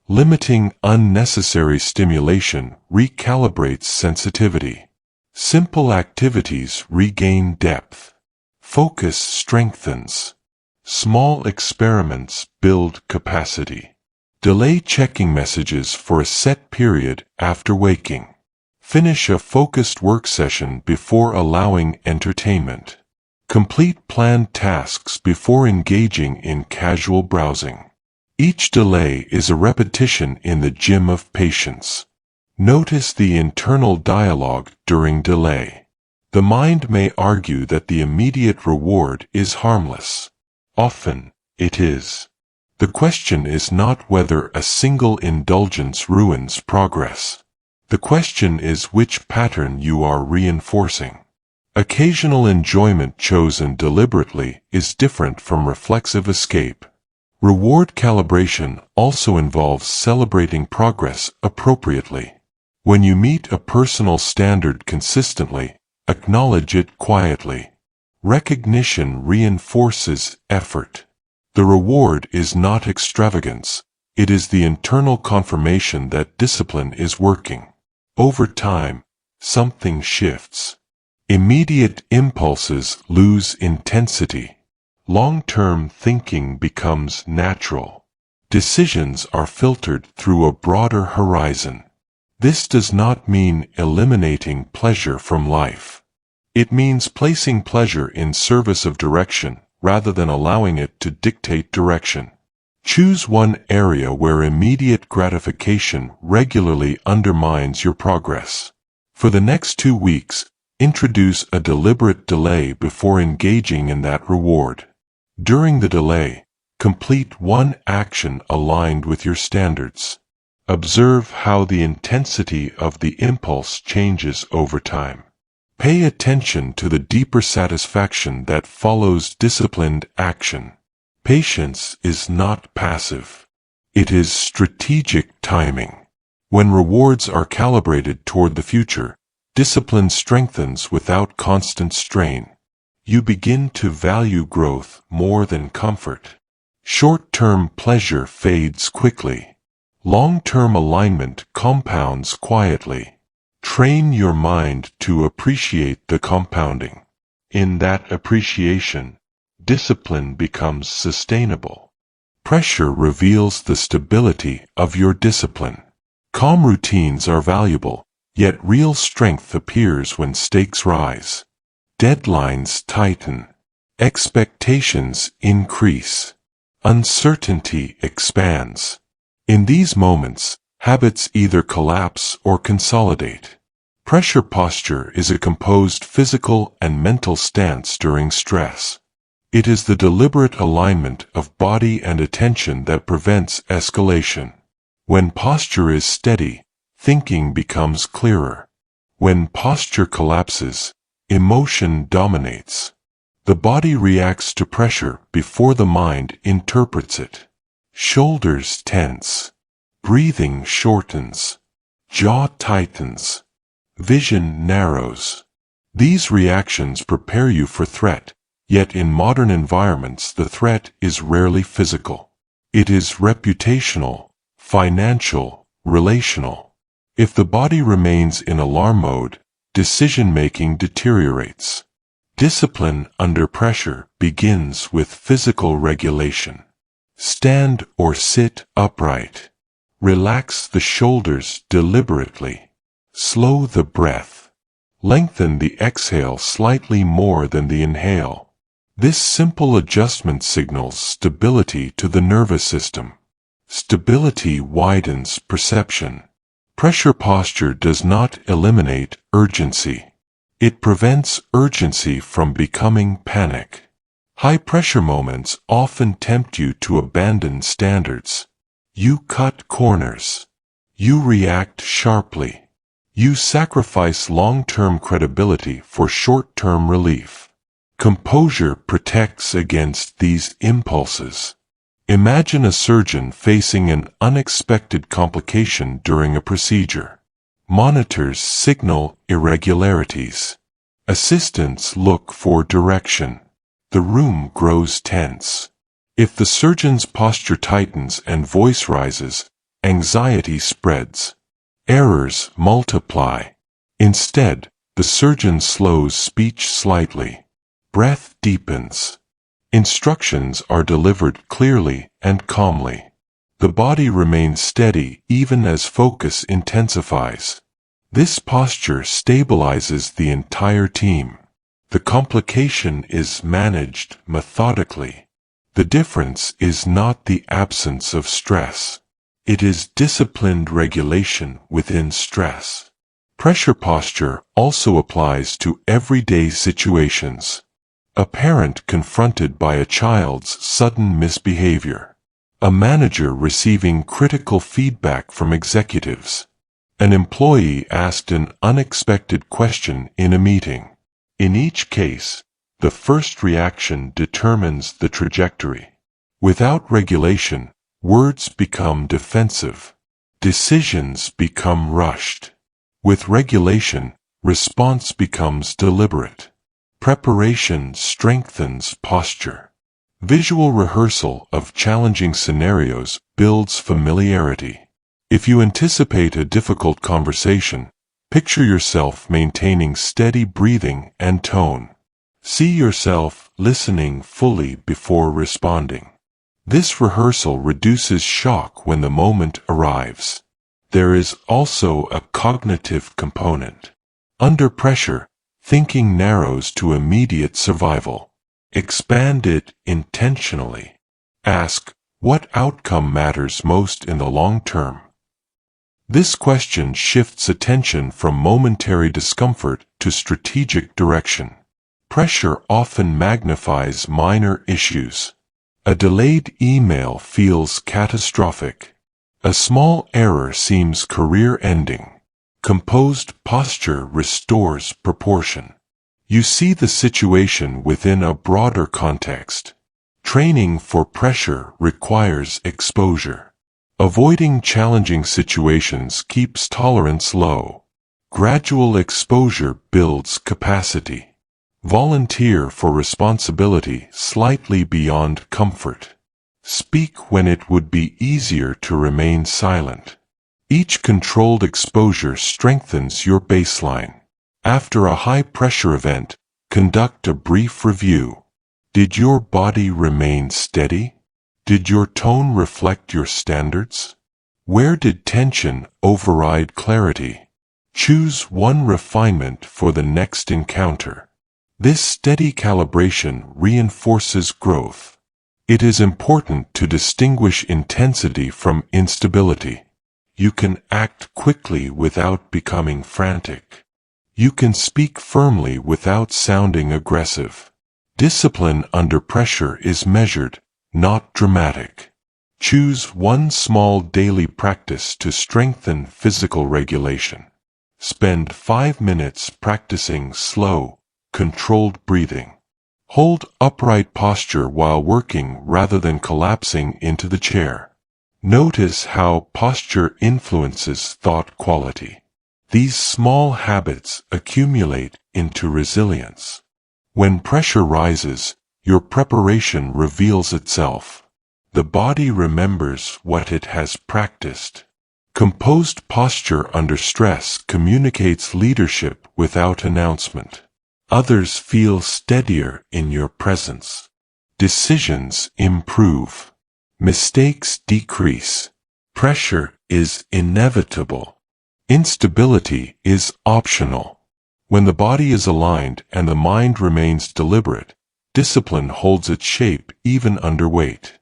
Limiting unnecessary stimulation recalibrates sensitivity. Simple activities regain depth. Focus strengthens. Small experiments build capacity. Delay checking messages for a set period after waking. Finish a focused work session before allowing entertainment. Complete planned tasks before engaging in casual browsing. Each delay is a repetition in the gym of patience. Notice the internal dialogue during delay. The mind may argue that the immediate reward is harmless. Often, it is. The question is not whether a single indulgence ruins progress. The question is which pattern you are reinforcing. Occasional enjoyment chosen deliberately is different from reflexive escape. Reward calibration also involves celebrating progress appropriately. When you meet a personal standard consistently, acknowledge it quietly. Recognition reinforces effort. The reward is not extravagance, it is the internal confirmation that discipline is working. Over time, something shifts. Immediate impulses lose intensity. Long-term thinking becomes natural. Decisions are filtered through a broader horizon. This does not mean eliminating pleasure from life. It means placing pleasure in service of direction, rather than allowing it to dictate direction. Choose one area where immediate gratification regularly undermines your progress. For the next 2 weeks, introduce a deliberate delay before engaging in that reward. During the delay, complete one action aligned with your standards. Observe how the intensity of the impulse changes over time. Pay attention to the deeper satisfaction that follows disciplined action. Patience is not passive. It is strategic timing. When rewards are calibrated toward the future, discipline strengthens without constant strain. You begin to value growth more than comfort. Short-term pleasure fades quickly. Long-term alignment compounds quietly. Train your mind to appreciate the compounding. In that appreciation, discipline becomes sustainable. Pressure reveals the stability of your discipline. Calm routines are valuable, yet real strength appears when stakes rise. Deadlines tighten. Expectations increase. Uncertainty expands. In these moments, habits either collapse or consolidate. Pressure posture is a composed physical and mental stance during stress. It is the deliberate alignment of body and attention that prevents escalation. When posture is steady, thinking becomes clearer. When posture collapses, emotion dominates. The body reacts to pressure before the mind interprets it. Shoulders tense. Breathing shortens. Jaw tightens. Vision narrows. These reactions prepare you for threat, yet in modern environments the threat is rarely physical. It is reputational, financial, relational. If the body remains in alarm mode, decision-making deteriorates. Discipline under pressure begins with physical regulation. Stand or sit upright. Relax the shoulders deliberately. Slow the breath. Lengthen the exhale slightly more than the inhale. This simple adjustment signals stability to the nervous system. Stability widens perception. Pressure posture does not eliminate urgency. It prevents urgency from becoming panic. High-pressure moments often tempt you to abandon standards. You cut corners. You react sharply. You sacrifice long-term credibility for short-term relief. Composure protects against these impulses. Imagine a surgeon facing an unexpected complication during a procedure. Monitors signal irregularities. Assistants look for direction. The room grows tense. If the surgeon's posture tightens and voice rises, anxiety spreads. Errors multiply. Instead, the surgeon slows speech slightly. Breath deepens. Instructions are delivered clearly and calmly. The body remains steady even as focus intensifies. This posture stabilizes the entire team. The complication is managed methodically. The difference is not the absence of stress. It is disciplined regulation within stress. Pressure posture also applies to everyday situations. A parent confronted by a child's sudden misbehavior. A manager receiving critical feedback from executives. An employee asked an unexpected question in a meeting. In each case, the first reaction determines the trajectory. Without regulation, words become defensive. Decisions become rushed. With regulation, response becomes deliberate. Preparation strengthens posture. Visual rehearsal of challenging scenarios builds familiarity. If you anticipate a difficult conversation, picture yourself maintaining steady breathing and tone. See yourself listening fully before responding. This rehearsal reduces shock when the moment arrives. There is also a cognitive component. Under pressure, thinking narrows to immediate survival. Expand it intentionally. Ask, what outcome matters most in the long term? This question shifts attention from momentary discomfort to strategic direction. Pressure often magnifies minor issues. A delayed email feels catastrophic. A small error seems career-ending. Composed posture restores proportion. You see the situation within a broader context. Training for pressure requires exposure. Avoiding challenging situations keeps tolerance low. Gradual exposure builds capacity. Volunteer for responsibility slightly beyond comfort. Speak when it would be easier to remain silent. Each controlled exposure strengthens your baseline. After a high-pressure event, conduct a brief review. Did your body remain steady? Did your tone reflect your standards? Where did tension override clarity? Choose one refinement for the next encounter. This steady calibration reinforces growth. It is important to distinguish intensity from instability. You can act quickly without becoming frantic. You can speak firmly without sounding aggressive. Discipline under pressure is measured, not dramatic. Choose one small daily practice to strengthen physical regulation. Spend 5 minutes practicing slow, controlled breathing. Hold upright posture while working rather than collapsing into the chair. Notice how posture influences thought quality. These small habits accumulate into resilience. When pressure rises, your preparation reveals itself. The body remembers what it has practiced. Composed posture under stress communicates leadership without announcement. Others feel steadier in your presence. Decisions improve. Mistakes decrease. Pressure is inevitable. Instability is optional. When the body is aligned and the mind remains deliberate, discipline holds its shape even under weight.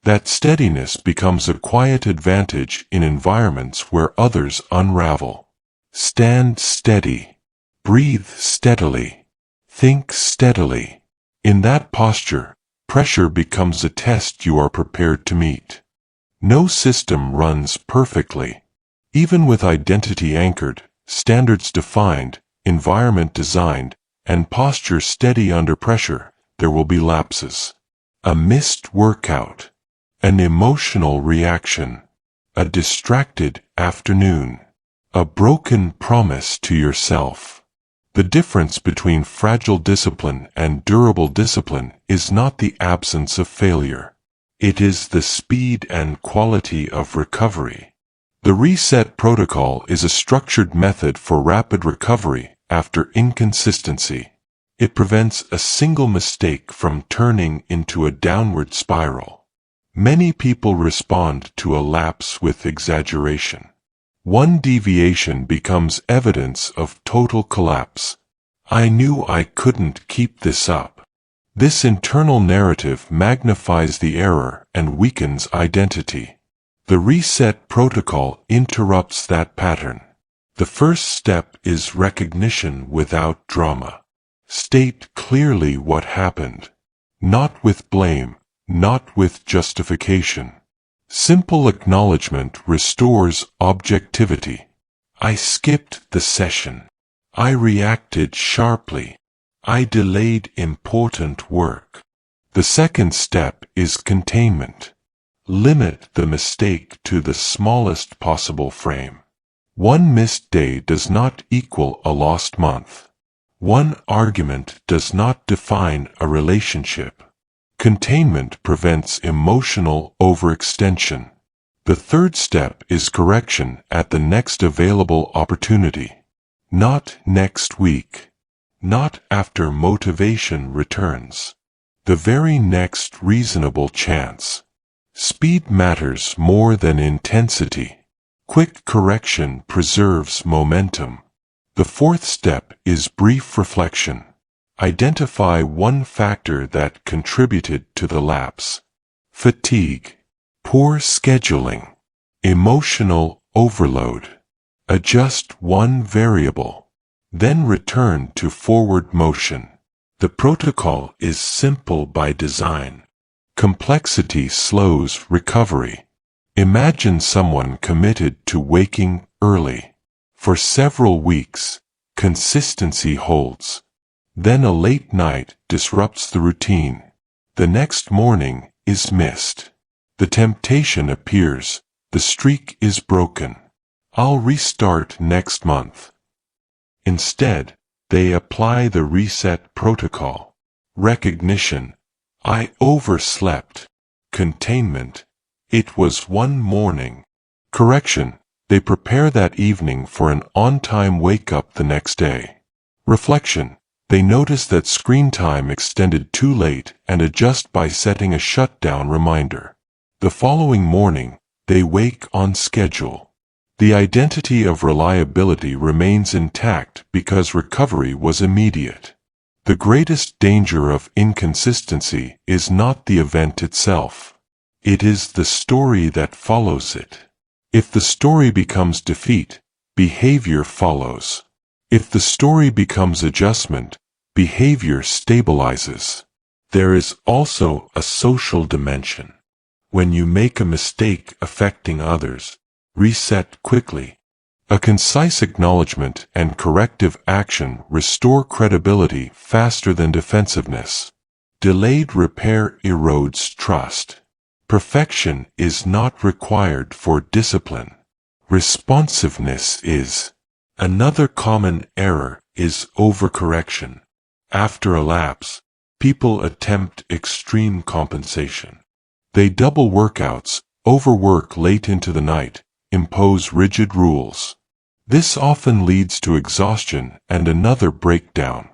That steadiness becomes a quiet advantage in environments where others unravel. Stand steady. Breathe steadily. Think steadily. In that posture, pressure becomes a test you are prepared to meet. No system runs perfectly. Even with identity anchored, standards defined, environment designed, and posture steady under pressure, there will be lapses. A missed workout. An emotional reaction. A distracted afternoon. A broken promise to yourself. The difference between fragile discipline and durable discipline is not the absence of failure. It is the speed and quality of recovery. The reset protocol is a structured method for rapid recovery after inconsistency. It prevents a single mistake from turning into a downward spiral. Many people respond to a lapse with exaggeration. One deviation becomes evidence of total collapse. I knew I couldn't keep this up. This internal narrative magnifies the error and weakens identity. The reset protocol interrupts that pattern. The first step is recognition without drama. State clearly what happened. Not with blame, not with justification. Simple acknowledgement restores objectivity. I skipped the session. I reacted sharply. I delayed important work. The second step is containment. Limit the mistake to the smallest possible frame. One missed day does not equal a lost month. One argument does not define a relationship. Containment prevents emotional overextension. The third step is correction at the next available opportunity. Not next week. Not after motivation returns. The very next reasonable chance. Speed matters more than intensity. Quick correction preserves momentum. The fourth step is brief reflection. Identify one factor that contributed to the lapse. Fatigue, poor scheduling, emotional overload. Adjust one variable. Then return to forward motion. The protocol is simple by design. Complexity slows recovery. Imagine someone committed to waking early. For several weeks, consistency holds. Then a late night disrupts the routine. The next morning is missed. The temptation appears. The streak is broken. I'll restart next month. Instead, they apply the reset protocol. Recognition. I overslept. Containment. It was one morning. Correction. They prepare that evening for an on-time wake-up the next day. Reflection. They notice that screen time extended too late and adjust by setting a shutdown reminder. The following morning, they wake on schedule. The identity of reliability remains intact because recovery was immediate. The greatest danger of inconsistency is not the event itself. It is the story that follows it. If the story becomes defeat, behavior follows. If the story becomes adjustment, behavior stabilizes. There is also a social dimension. When you make a mistake affecting others, reset quickly. A concise acknowledgement and corrective action restore credibility faster than defensiveness. Delayed repair erodes trust. Perfection is not required for discipline. Responsiveness is. Another common error is overcorrection. After a lapse, people attempt extreme compensation. They double workouts, overwork late into the night, impose rigid rules. This often leads to exhaustion and another breakdown.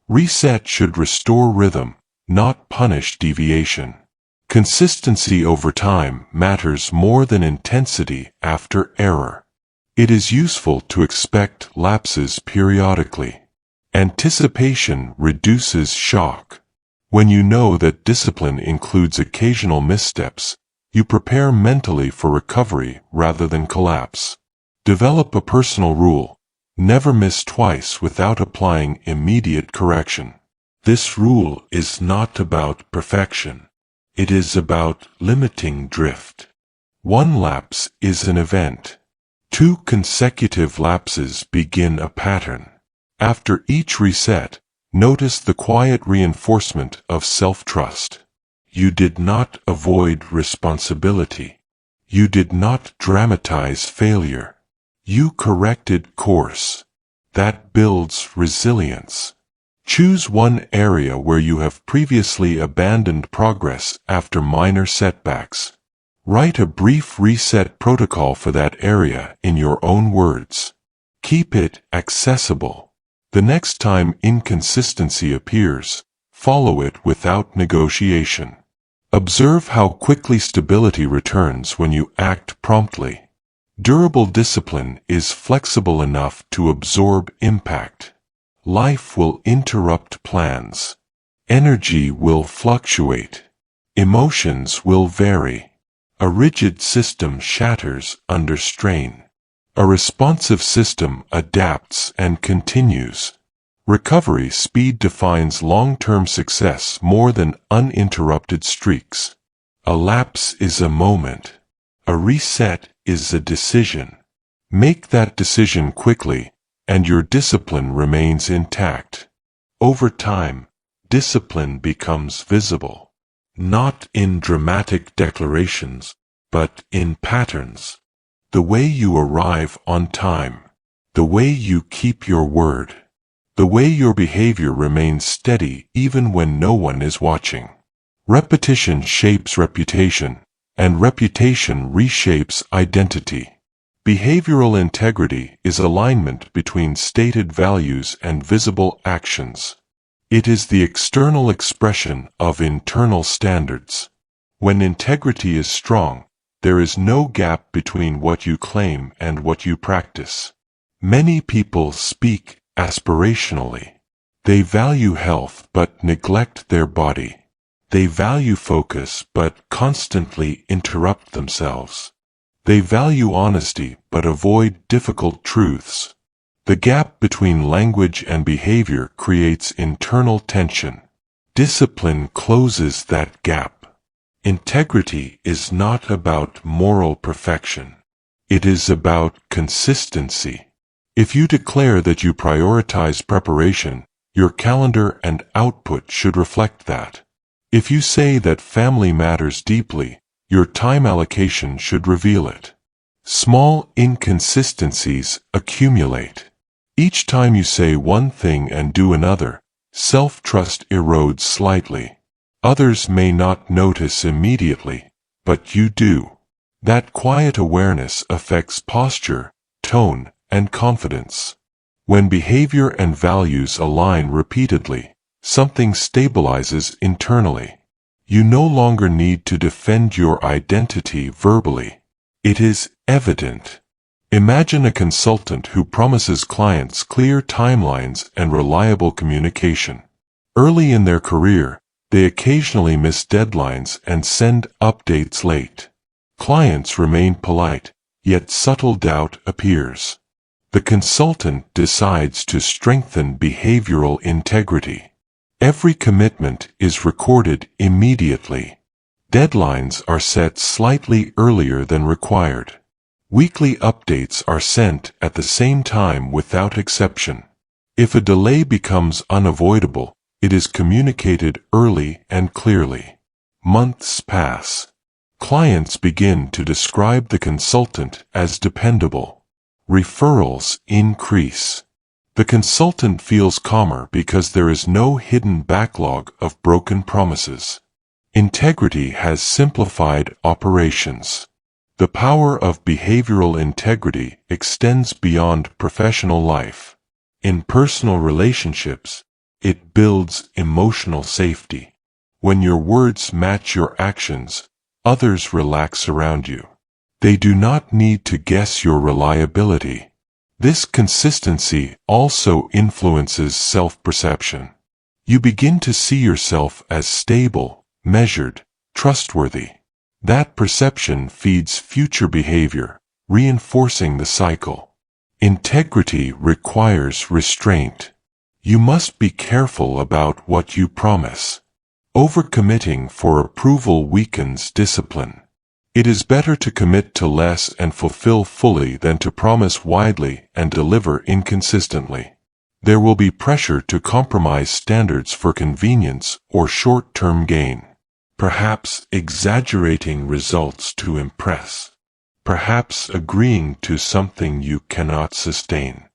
Reset should restore rhythm, not punish deviation. Consistency over time matters more than intensity after error. It is useful to expect lapses periodically. Anticipation reduces shock. When you know that discipline includes occasional missteps, you prepare mentally for recovery rather than collapse. Develop a personal rule. Never miss twice without applying immediate correction. This rule is not about perfection. It is about limiting drift. One lapse is an event. 2 consecutive lapses begin a pattern. After each reset, notice the quiet reinforcement of self-trust. You did not avoid responsibility. You did not dramatize failure. You corrected course. That builds resilience. Choose one area where you have previously abandoned progress after minor setbacks. Write a brief reset protocol for that area in your own words. Keep it accessible. The next time inconsistency appears, follow it without negotiation. Observe how quickly stability returns when you act promptly. Durable discipline is flexible enough to absorb impact. Life will interrupt plans. Energy will fluctuate. Emotions will vary. A rigid system shatters under strain. A responsive system adapts and continues. Recovery speed defines long-term success more than uninterrupted streaks. A lapse is a moment. A reset is a decision. Make that decision quickly, and your discipline remains intact. Over time, discipline becomes visible, not in dramatic declarations, but in patterns. The way you arrive on time, the way you keep your word, the way your behavior remains steady even when no one is watching. Repetition shapes reputation, and reputation reshapes identity. Behavioral integrity is alignment between stated values and visible actions. It is the external expression of internal standards. When integrity is strong, there is no gap between what you claim and what you practice. Many people speak aspirationally. They value health but neglect their body. They value focus but constantly interrupt themselves. They value honesty but avoid difficult truths. The gap between language and behavior creates internal tension. Discipline closes that gap. Integrity is not about moral perfection. It is about consistency. If you declare that you prioritize preparation, your calendar and output should reflect that. If you say that family matters deeply, your time allocation should reveal it. Small inconsistencies accumulate. Each time you say one thing and do another, self-trust erodes slightly. Others may not notice immediately, but you do. That quiet awareness affects posture, tone, and confidence. When behavior and values align repeatedly, something stabilizes internally. You no longer need to defend your identity verbally. It is evident. Imagine a consultant who promises clients clear timelines and reliable communication. Early in their career, they occasionally miss deadlines and send updates late. Clients remain polite, yet subtle doubt appears. The consultant decides to strengthen behavioral integrity. Every commitment is recorded immediately. Deadlines are set slightly earlier than required. Weekly updates are sent at the same time without exception. If a delay becomes unavoidable, it is communicated early and clearly. Months pass. Clients begin to describe the consultant as dependable. Referrals increase. The consultant feels calmer because there is no hidden backlog of broken promises. Integrity has simplified operations. The power of behavioral integrity extends beyond professional life. In personal relationships, it builds emotional safety. When your words match your actions, others relax around you. They do not need to guess your reliability. This consistency also influences self-perception. You begin to see yourself as stable, measured, trustworthy. That perception feeds future behavior, reinforcing the cycle. Integrity requires restraint. You must be careful about what you promise. Overcommitting for approval weakens discipline. It is better to commit to less and fulfill fully than to promise widely and deliver inconsistently. There will be pressure to compromise standards for convenience or short-term gain. Perhaps exaggerating results to impress. Perhaps agreeing to something you cannot sustain.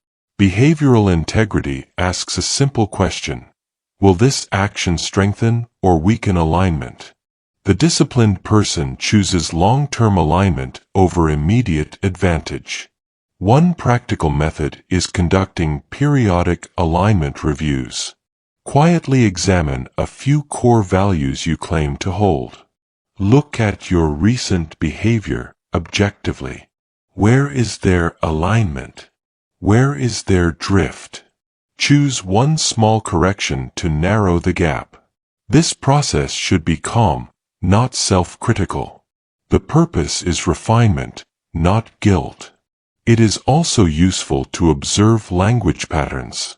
Behavioral integrity asks a simple question: will this action strengthen or weaken alignment? The disciplined person chooses long-term alignment over immediate advantage. One practical method is conducting periodic alignment reviews. Quietly examine a few core values you claim to hold. Look at your recent behavior objectively. Where is there alignment? Where is there drift? Choose one small correction to narrow the gap. This process should be calm, not self-critical. The purpose is refinement, not guilt. It is also useful to observe language patterns.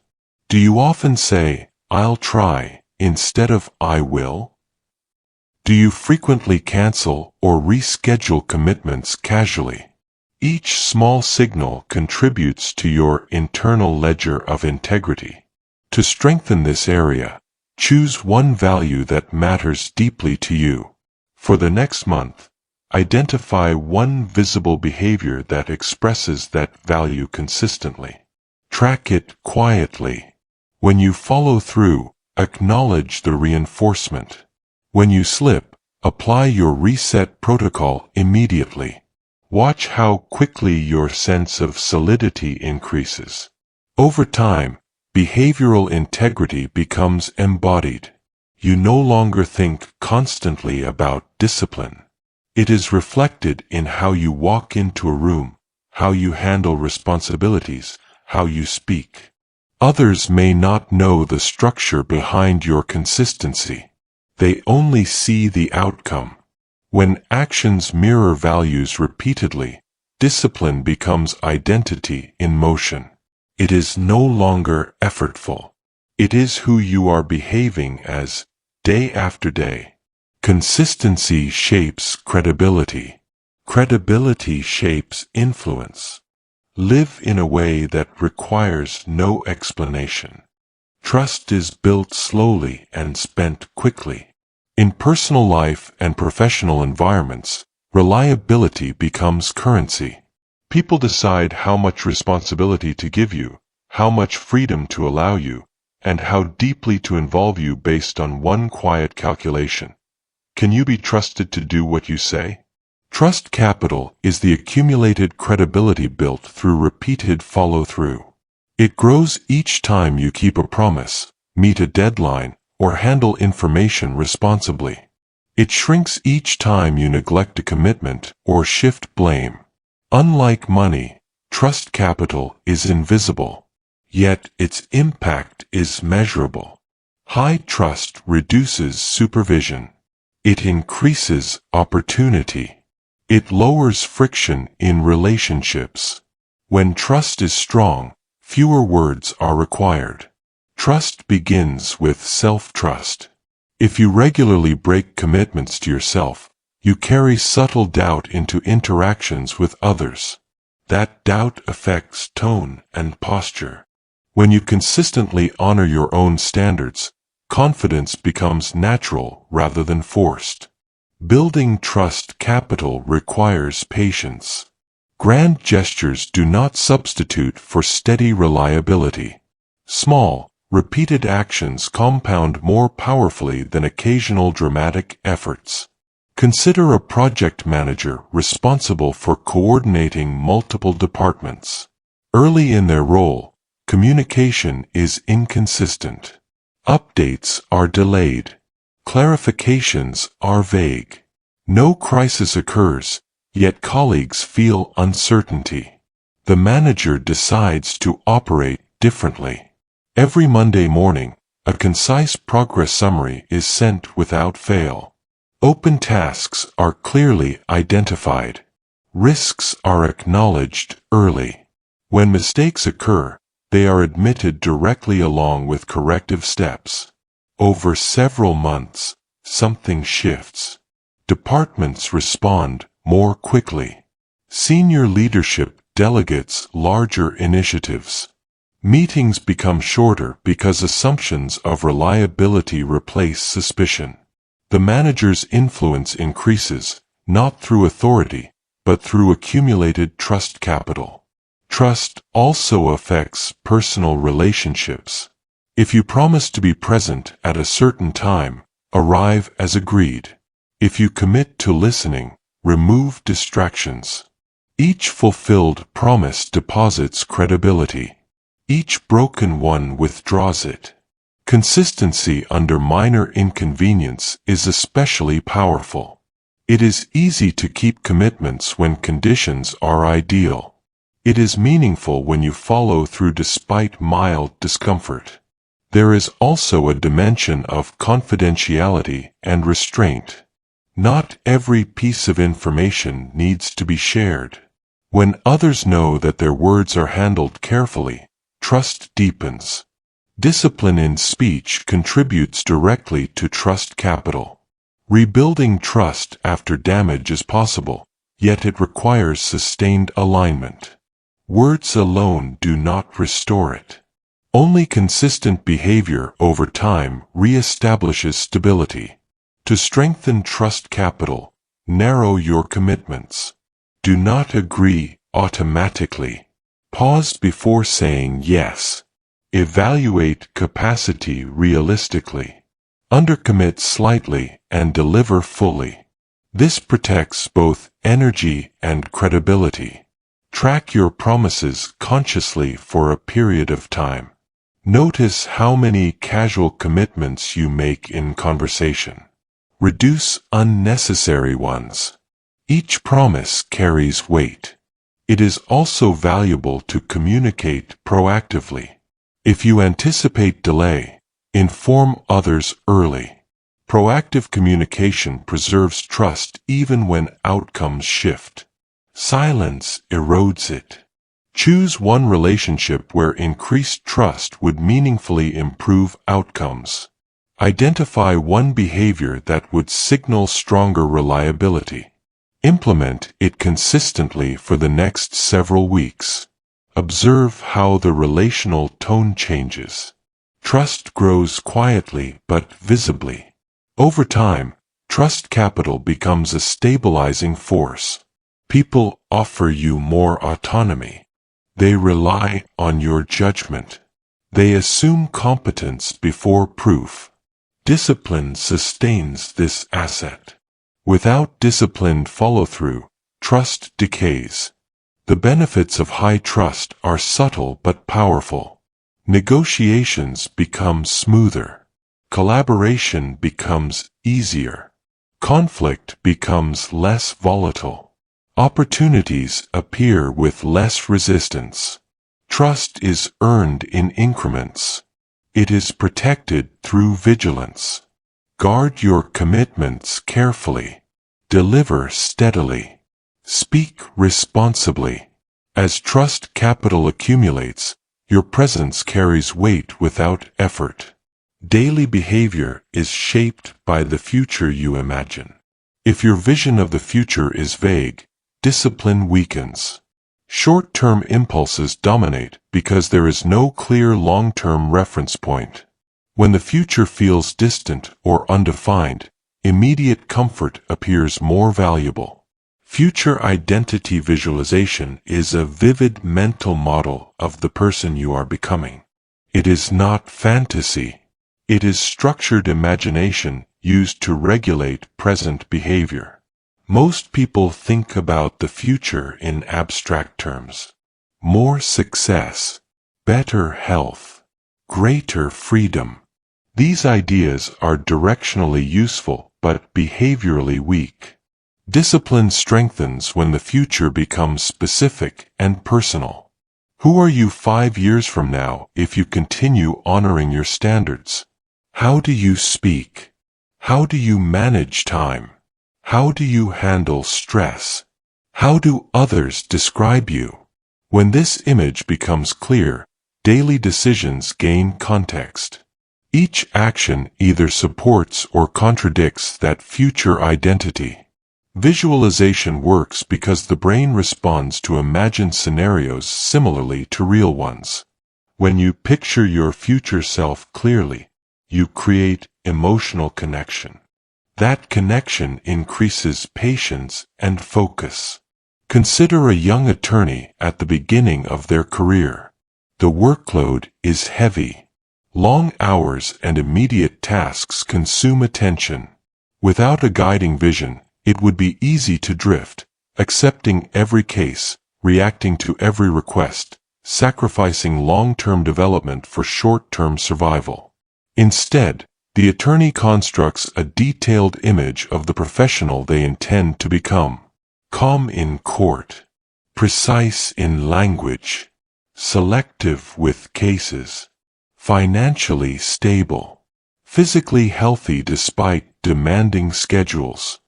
Do you often say, "I'll try," instead of "I will"? Do you frequently cancel or reschedule commitments casually? Each small signal contributes to your internal ledger of integrity. To strengthen this area, choose one value that matters deeply to you. For the next month, identify one visible behavior that expresses that value consistently. Track it quietly. When you follow through, acknowledge the reinforcement. When you slip, apply your reset protocol immediately. Watch how quickly your sense of solidity increases. Over time, behavioral integrity becomes embodied. You no longer think constantly about discipline. It is reflected in how you walk into a room, how you handle responsibilities, how you speak. Others may not know the structure behind your consistency. They only see the outcome. When actions mirror values repeatedly, discipline becomes identity in motion. It is no longer effortful. It is who you are behaving as, day after day. Consistency shapes credibility. Credibility shapes influence. Live in a way that requires no explanation. Trust is built slowly and spent quickly. In personal life and professional environments, reliability becomes currency. People decide how much responsibility to give you, how much freedom to allow you, and how deeply to involve you based on one quiet calculation. Can you be trusted to do what you say? Trust capital is the accumulated credibility built through repeated follow-through. It grows each time you keep a promise, meet a deadline, or handle information responsibly. It shrinks each time you neglect a commitment or shift blame. Unlike money, trust capital is invisible, yet its impact is measurable. High trust reduces supervision. It increases opportunity. It lowers friction in relationships. When trust is strong, fewer words are required. Trust begins with self-trust. If you regularly break commitments to yourself, you carry subtle doubt into interactions with others. That doubt affects tone and posture. When you consistently honor your own standards, confidence becomes natural rather than forced. Building trust capital requires patience. Grand gestures do not substitute for steady reliability. Small, repeated actions compound more powerfully than occasional dramatic efforts. Consider a project manager responsible for coordinating multiple departments. Early in their role, communication is inconsistent. Updates are delayed. Clarifications are vague. No crisis occurs, yet colleagues feel uncertainty. The manager decides to operate differently. Every Monday morning, a concise progress summary is sent without fail. Open tasks are clearly identified. Risks are acknowledged early. When mistakes occur, they are admitted directly along with corrective steps. Over several months, something shifts. Departments respond more quickly. Senior leadership delegates larger initiatives. Meetings become shorter because assumptions of reliability replace suspicion. The manager's influence increases, not through authority, but through accumulated trust capital. Trust also affects personal relationships. If you promise to be present at a certain time, arrive as agreed. If you commit to listening, remove distractions. Each fulfilled promise deposits credibility. Each broken one withdraws it. Consistency under minor inconvenience is especially powerful. It is easy to keep commitments when conditions are ideal. It is meaningful when you follow through despite mild discomfort. There is also a dimension of confidentiality and restraint. Not every piece of information needs to be shared. When others know that their words are handled carefully, trust deepens. Discipline in speech contributes directly to trust capital. Rebuilding trust after damage is possible, yet it requires sustained alignment. Words alone do not restore it. Only consistent behavior over time reestablishes stability. To strengthen trust capital, narrow your commitments. Do not agree automatically. Pause before saying yes. Evaluate capacity realistically. Undercommit slightly and deliver fully. This protects both energy and credibility. Track your promises consciously for a period of time. Notice how many casual commitments you make in conversation. Reduce unnecessary ones. Each promise carries weight. It is also valuable to communicate proactively. If you anticipate delay, inform others early. Proactive communication preserves trust even when outcomes shift. Silence erodes it. Choose one relationship where increased trust would meaningfully improve outcomes. Identify one behavior that would signal stronger reliability. Implement it consistently for the next several weeks. Observe how the relational tone changes. Trust grows quietly but visibly. Over time, trust capital becomes a stabilizing force. People offer you more autonomy. They rely on your judgment. They assume competence before proof. Discipline sustains this asset. Without disciplined follow-through, trust decays. The benefits of high trust are subtle but powerful. Negotiations become smoother. Collaboration becomes easier. Conflict becomes less volatile. Opportunities appear with less resistance. Trust is earned in increments. It is protected through vigilance. Guard your commitments carefully. Deliver steadily. Speak responsibly. As trust capital accumulates, your presence carries weight without effort. Daily behavior is shaped by the future you imagine. If your vision of the future is vague, discipline weakens. Short-term impulses dominate because there is no clear long-term reference point. When the future feels distant or undefined, immediate comfort appears more valuable. Future identity visualization is a vivid mental model of the person you are becoming. It is not fantasy. It is structured imagination used to regulate present behavior. Most people think about the future in abstract terms. More success, better health, greater freedom. These ideas are directionally useful but behaviorally weak. Discipline strengthens when the future becomes specific and personal. Who are you 5 years from now if you continue honoring your standards? How do you speak? How do you manage time? How do you handle stress? How do others describe you? When this image becomes clear, daily decisions gain context. Each action either supports or contradicts that future identity. Visualization works because the brain responds to imagined scenarios similarly to real ones. When you picture your future self clearly, you create emotional connection. That connection increases patience and focus. Consider a young attorney at the beginning of their career. The workload is heavy. Long hours and immediate tasks consume attention. Without a guiding vision, it would be easy to drift, accepting every case, reacting to every request, sacrificing long-term development for short-term survival. Instead, the attorney constructs a detailed image of the professional they intend to become. Calm in court. precise in language, selective with cases, financially stable, physically healthy despite demanding schedules.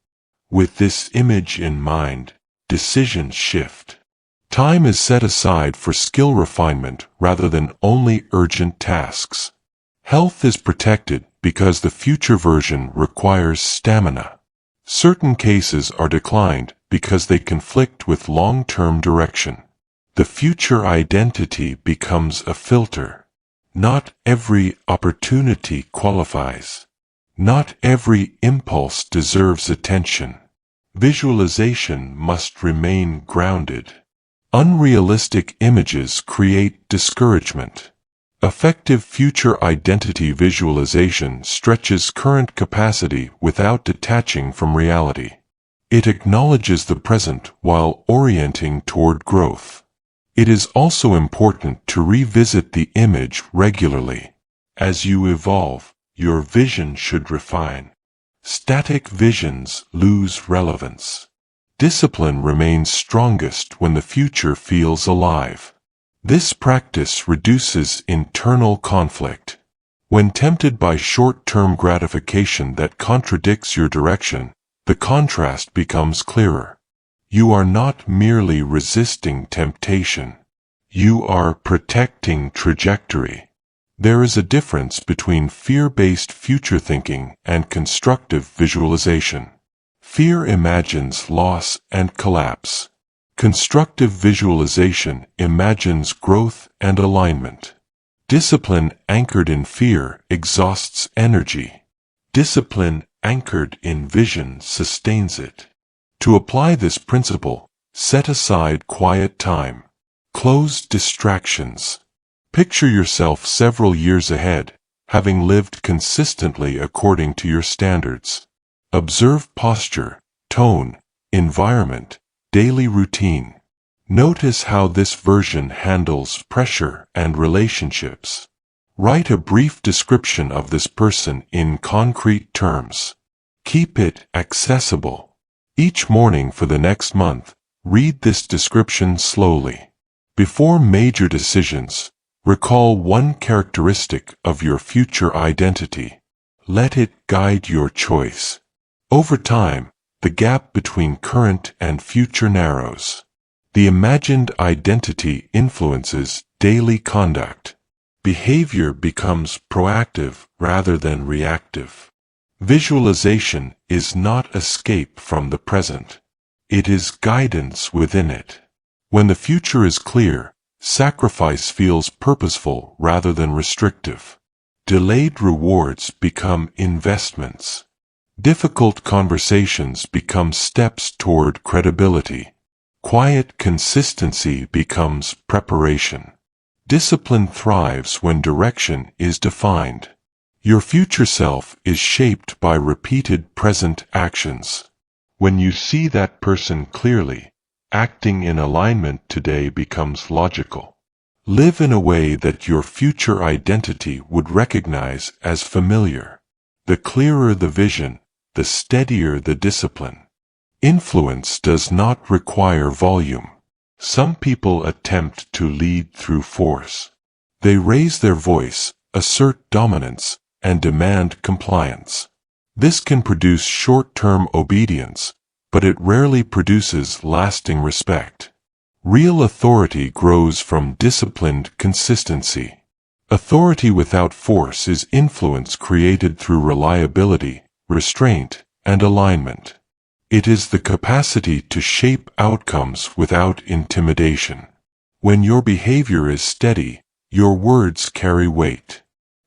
With this image in mind, decisions shift. Time is set aside for skill refinement rather than only urgent tasks. Health is protected because the future version requires stamina. Certain cases are declined because they conflict with long-term direction. The future identity becomes a filter. Not every opportunity qualifies. Not every impulse deserves attention. Visualization must remain grounded. Unrealistic images create discouragement. Effective future identity visualization stretches current capacity without detaching from reality. It acknowledges the present while orienting toward growth. It is also important to revisit the image regularly. As you evolve, your vision should refine. Static visions lose relevance. Discipline remains strongest when the future feels alive. This practice reduces internal conflict. When tempted by short-term gratification that contradicts your direction, the contrast becomes clearer. You are not merely resisting temptation. You are protecting trajectory. There is a difference between fear-based future thinking and constructive visualization. Fear imagines loss and collapse. Constructive visualization imagines growth and alignment. Discipline anchored in fear exhausts energy. Discipline anchored in vision sustains it. To apply this principle, set aside quiet time. Close distractions. Picture yourself several years ahead, having lived consistently according to your standards. Observe posture, tone, environment, daily routine. Notice how this version handles pressure and relationships. Write a brief description of this person in concrete terms. Keep it accessible. Each morning for the next month, read this description slowly. Before major decisions, recall one characteristic of your future identity. Let it guide your choice. Over time, the gap between current and future narrows. The imagined identity influences daily conduct. Behavior becomes proactive rather than reactive. Visualization is not escape from the present. It is guidance within it. When the future is clear, sacrifice feels purposeful rather than restrictive. Delayed rewards become investments. Difficult conversations become steps toward credibility. Quiet consistency becomes preparation. Discipline thrives when direction is defined. Your future self is shaped by repeated present actions. When you see that person clearly, acting in alignment today becomes logical. Live in a way that your future identity would recognize as familiar. The clearer the vision, the steadier the discipline. Influence does not require volume. Some people attempt to lead through force. They raise their voice, assert dominance, and demand compliance. This can produce short-term obedience, but it rarely produces lasting respect. Real authority grows from disciplined consistency. Authority without force is influence created through reliability, restraint, and alignment. It is the capacity to shape outcomes without intimidation. When your behavior is steady, your words carry weight.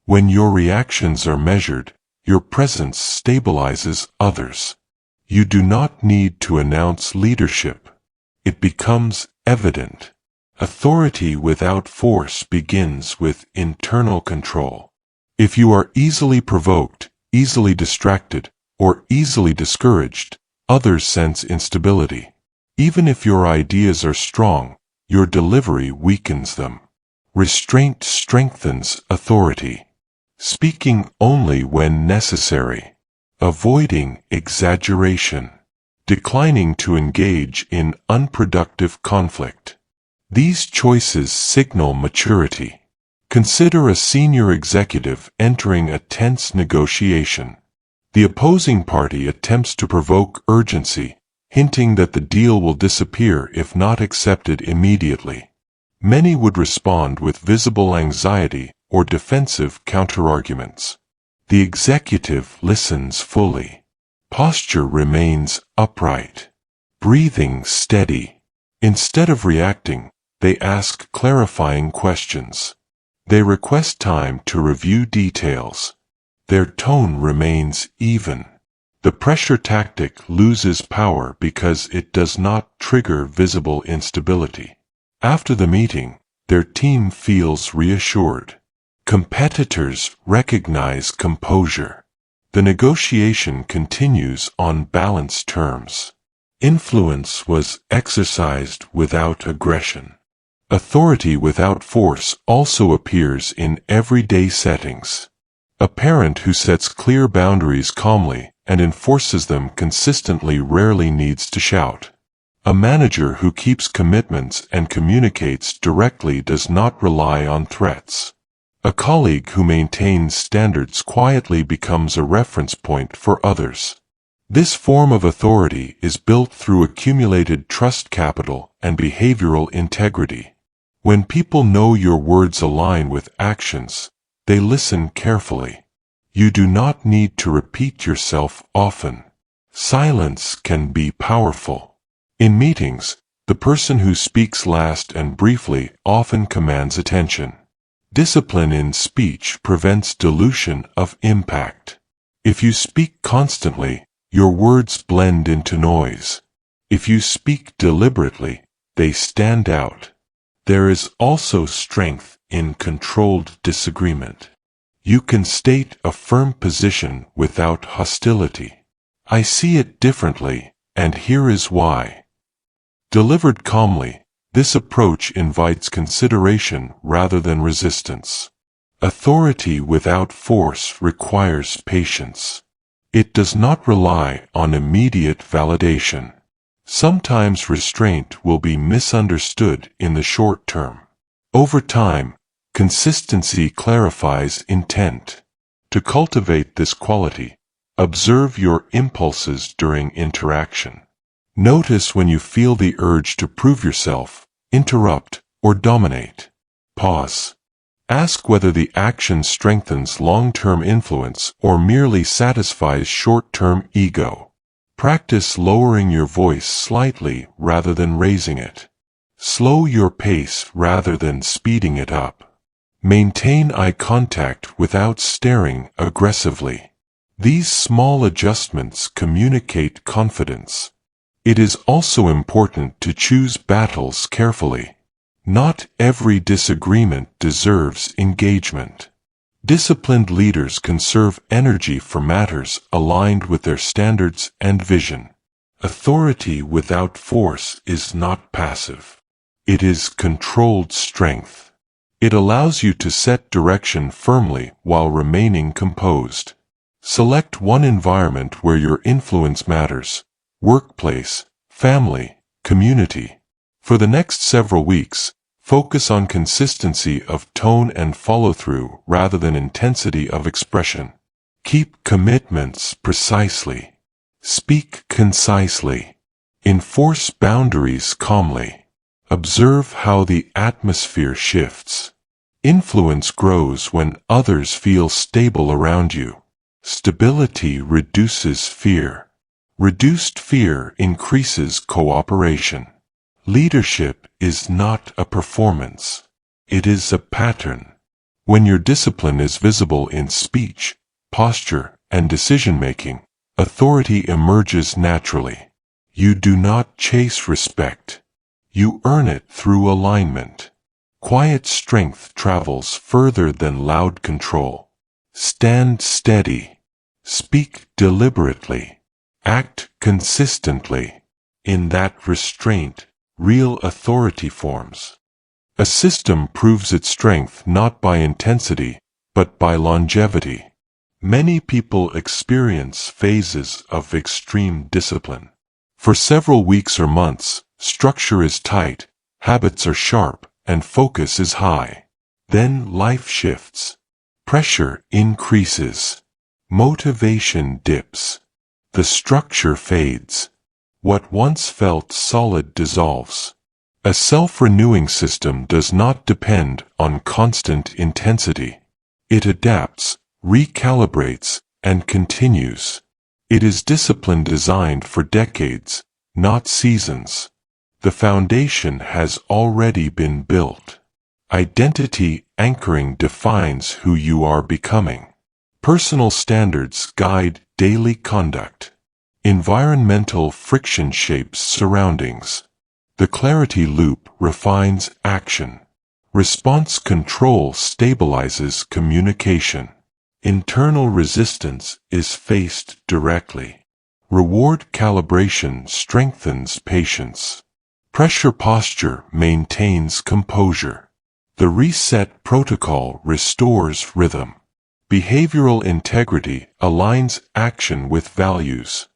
When your reactions are measured, your presence stabilizes others. You do not need to announce leadership. It becomes evident. Authority without force begins with internal control. If you are easily provoked, easily distracted, or easily discouraged, others sense instability. Even if your ideas are strong, your delivery weakens them. Restraint strengthens authority. Speaking only when necessary. Avoiding exaggeration. declining to engage in unproductive conflict. These choices signal maturity. Consider a senior executive entering a tense negotiation. The opposing party attempts to provoke urgency, hinting that the deal will disappear if not accepted immediately. Many would respond with visible anxiety or defensive counterarguments. The executive listens fully. Posture remains upright. Breathing steady. Instead of reacting, they ask clarifying questions. They request time to review details. Their tone remains even. The pressure tactic loses power because it does not trigger visible instability. After the meeting, their team feels reassured. Competitors recognize composure. The negotiation continues on balanced terms. Influence was exercised without aggression. Authority without force also appears in everyday settings. A parent who sets clear boundaries calmly and enforces them consistently rarely needs to shout. A manager who keeps commitments and communicates directly does not rely on threats. A colleague who maintains standards quietly becomes a reference point for others. This form of authority is built through accumulated trust capital and behavioral integrity. When people know your words align with actions, they listen carefully. You do not need to repeat yourself often. Silence can be powerful. In meetings, the person who speaks last and briefly often commands attention. Discipline in speech prevents dilution of impact. If you speak constantly, your words blend into noise. If you speak deliberately, they stand out. There is also strength in controlled disagreement. You can state a firm position without hostility. I see it differently, and here is why. Delivered calmly, this approach invites consideration rather than resistance. Authority without force requires patience. It does not rely on immediate validation. Sometimes restraint will be misunderstood in the short term. Over time, consistency clarifies intent. To cultivate this quality, observe your impulses during interaction. Notice when you feel the urge to prove yourself, interrupt, or dominate. Pause. Ask whether the action strengthens long-term influence or merely satisfies short-term ego. Practice lowering your voice slightly rather than raising it. Slow your pace rather than speeding it up. Maintain eye contact without staring aggressively. These small adjustments communicate confidence. It is also important to choose battles carefully. Not every disagreement deserves engagement. Disciplined leaders conserve energy for matters aligned with their standards and vision. Authority without force is not passive. It is controlled strength. It allows you to set direction firmly while remaining composed. Select one environment where your influence matters: workplace, family, community. For the next several weeks, focus on consistency of tone and follow-through rather than intensity of expression. Keep commitments precisely. Speak concisely. Enforce boundaries calmly. Observe how the atmosphere shifts. Influence grows when others feel stable around you. Stability reduces fear. Reduced fear increases cooperation. Leadership is not a performance. It is a pattern. When your discipline is visible in speech, posture, and decision-making, authority emerges naturally. You do not chase respect. You earn it through alignment. Quiet strength travels further than loud control. Stand steady. Speak deliberately. Act consistently. In that restraint, real authority forms. A system proves its strength not by intensity, but by longevity. Many people experience phases of extreme discipline. For several weeks or months, structure is tight, habits are sharp, and focus is high. Then life shifts. Pressure increases. Motivation dips. The structure fades. What once felt solid dissolves. A self-renewing system does not depend on constant intensity. It adapts, recalibrates, and continues. It is discipline designed for decades, not seasons. The foundation has already been built. Identity anchoring defines who you are becoming. Personal standards guide daily conduct. Environmental friction shapes surroundings. The clarity loop refines action. Response control stabilizes communication. Internal resistance is faced directly. Reward calibration strengthens patience. Pressure posture maintains composure. The reset protocol restores rhythm. Behavioral integrity aligns action with values.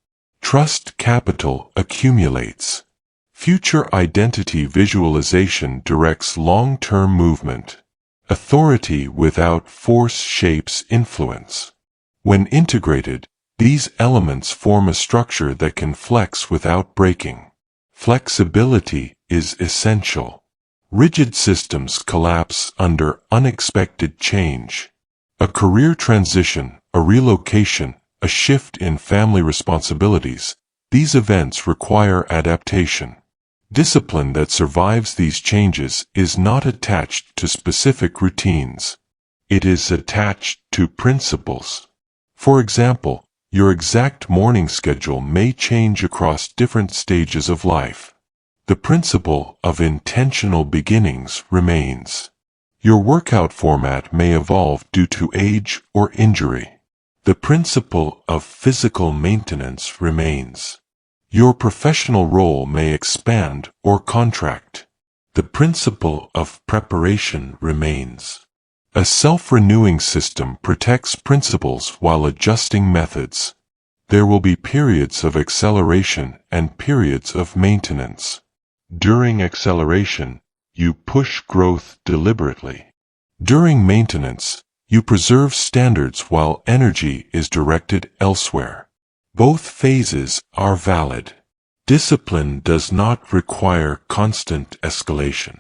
Trust capital accumulates. Future identity visualization directs long-term movement. Authority without force shapes influence. When integrated, these elements form a structure that can flex without breaking. Flexibility is essential. Rigid systems collapse under unexpected change. A career transition, a relocation, a shift in family responsibilities, these events require adaptation. Discipline that survives these changes is not attached to specific routines. It is attached to principles. For example, your exact morning schedule may change across different stages of life. The principle of intentional beginnings remains. Your workout format may evolve due to age or injury. The principle of physical maintenance remains. Your professional role may expand or contract. The principle of preparation remains. A self-renewing system protects principles while adjusting methods. There will be periods of acceleration and periods of maintenance. During acceleration, you push growth deliberately. During maintenance, you preserve standards while energy is directed elsewhere. Both phases are valid. Discipline does not require constant escalation.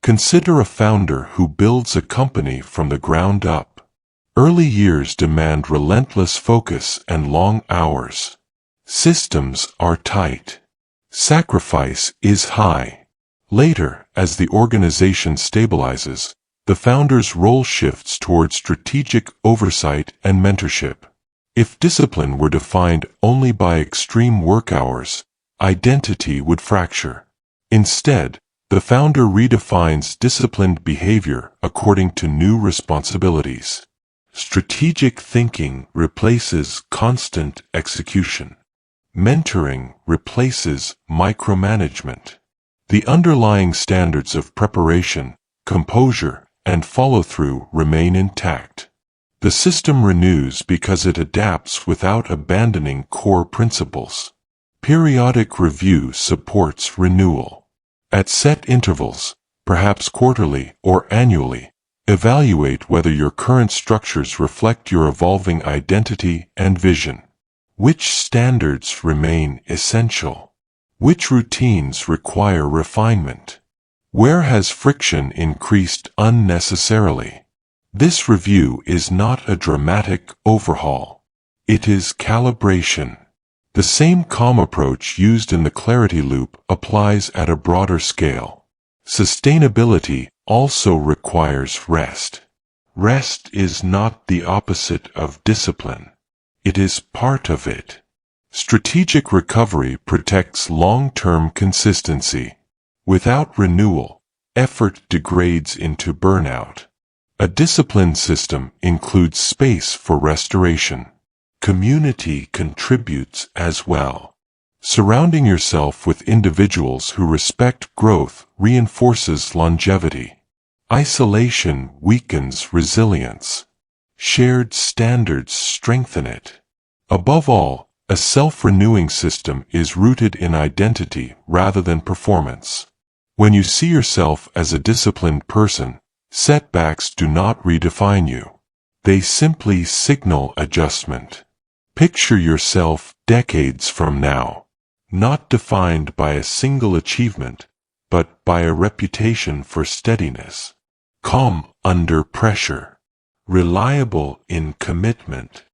Consider a founder who builds a company from the ground up. Early years demand relentless focus and long hours. Systems are tight. Sacrifice is high. Later, as the organization stabilizes, the founder's role shifts toward strategic oversight and mentorship. If discipline were defined only by extreme work hours, identity would fracture. Instead, the founder redefines disciplined behavior according to new responsibilities. Strategic thinking replaces constant execution. Mentoring replaces micromanagement. The underlying standards of preparation, composure, and follow-through remain intact. The system renews because it adapts without abandoning core principles. Periodic review supports renewal. At set intervals, perhaps quarterly or annually, evaluate whether your current structures reflect your evolving identity and vision. Which standards remain essential? Which routines require refinement? Where has friction increased unnecessarily? This review is not a dramatic overhaul. It is calibration. The same calm approach used in the clarity loop applies at a broader scale. Sustainability also requires rest. Rest is not the opposite of discipline. It is part of it. Strategic recovery protects long-term consistency. Without renewal, effort degrades into burnout. A disciplined system includes space for restoration. Community contributes as well. Surrounding yourself with individuals who respect growth reinforces longevity. Isolation weakens resilience. Shared standards strengthen it. Above all, A self-renewing system is rooted in identity rather than performance. When you see yourself as a disciplined person, setbacks do not redefine you. They simply signal adjustment. Picture yourself decades from now, not defined by a single achievement, but by a reputation for steadiness. Calm under pressure, reliable in commitment,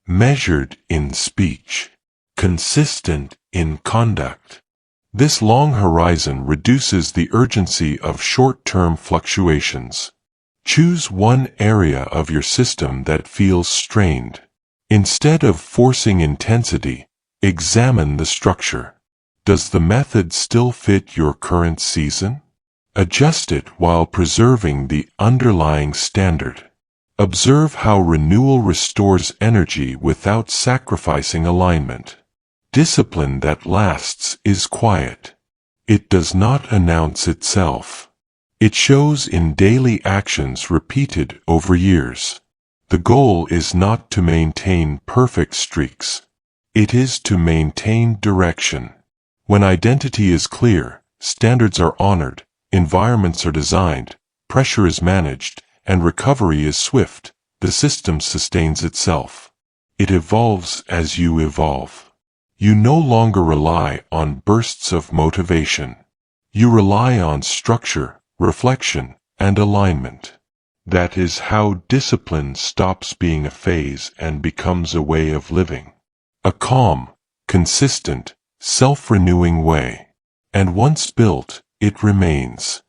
measured in speech, consistent in conduct. This long horizon reduces the urgency of short-term fluctuations. Choose one area of your system that feels strained. Instead of forcing intensity, examine the structure. Does the method still fit your current season? Adjust it while preserving the underlying standard. Observe how renewal restores energy without sacrificing alignment. Discipline that lasts is quiet. It does not announce itself. It shows in daily actions repeated over years. The goal is not to maintain perfect streaks. It is to maintain direction. When identity is clear, standards are honored, environments are designed, pressure is managed, and recovery is swift, the system sustains itself. It evolves as you evolve. You no longer rely on bursts of motivation. You rely on structure, reflection, and alignment. That is how discipline stops being a phase and becomes a way of living. A calm, consistent, self-renewing way. And once built, it remains.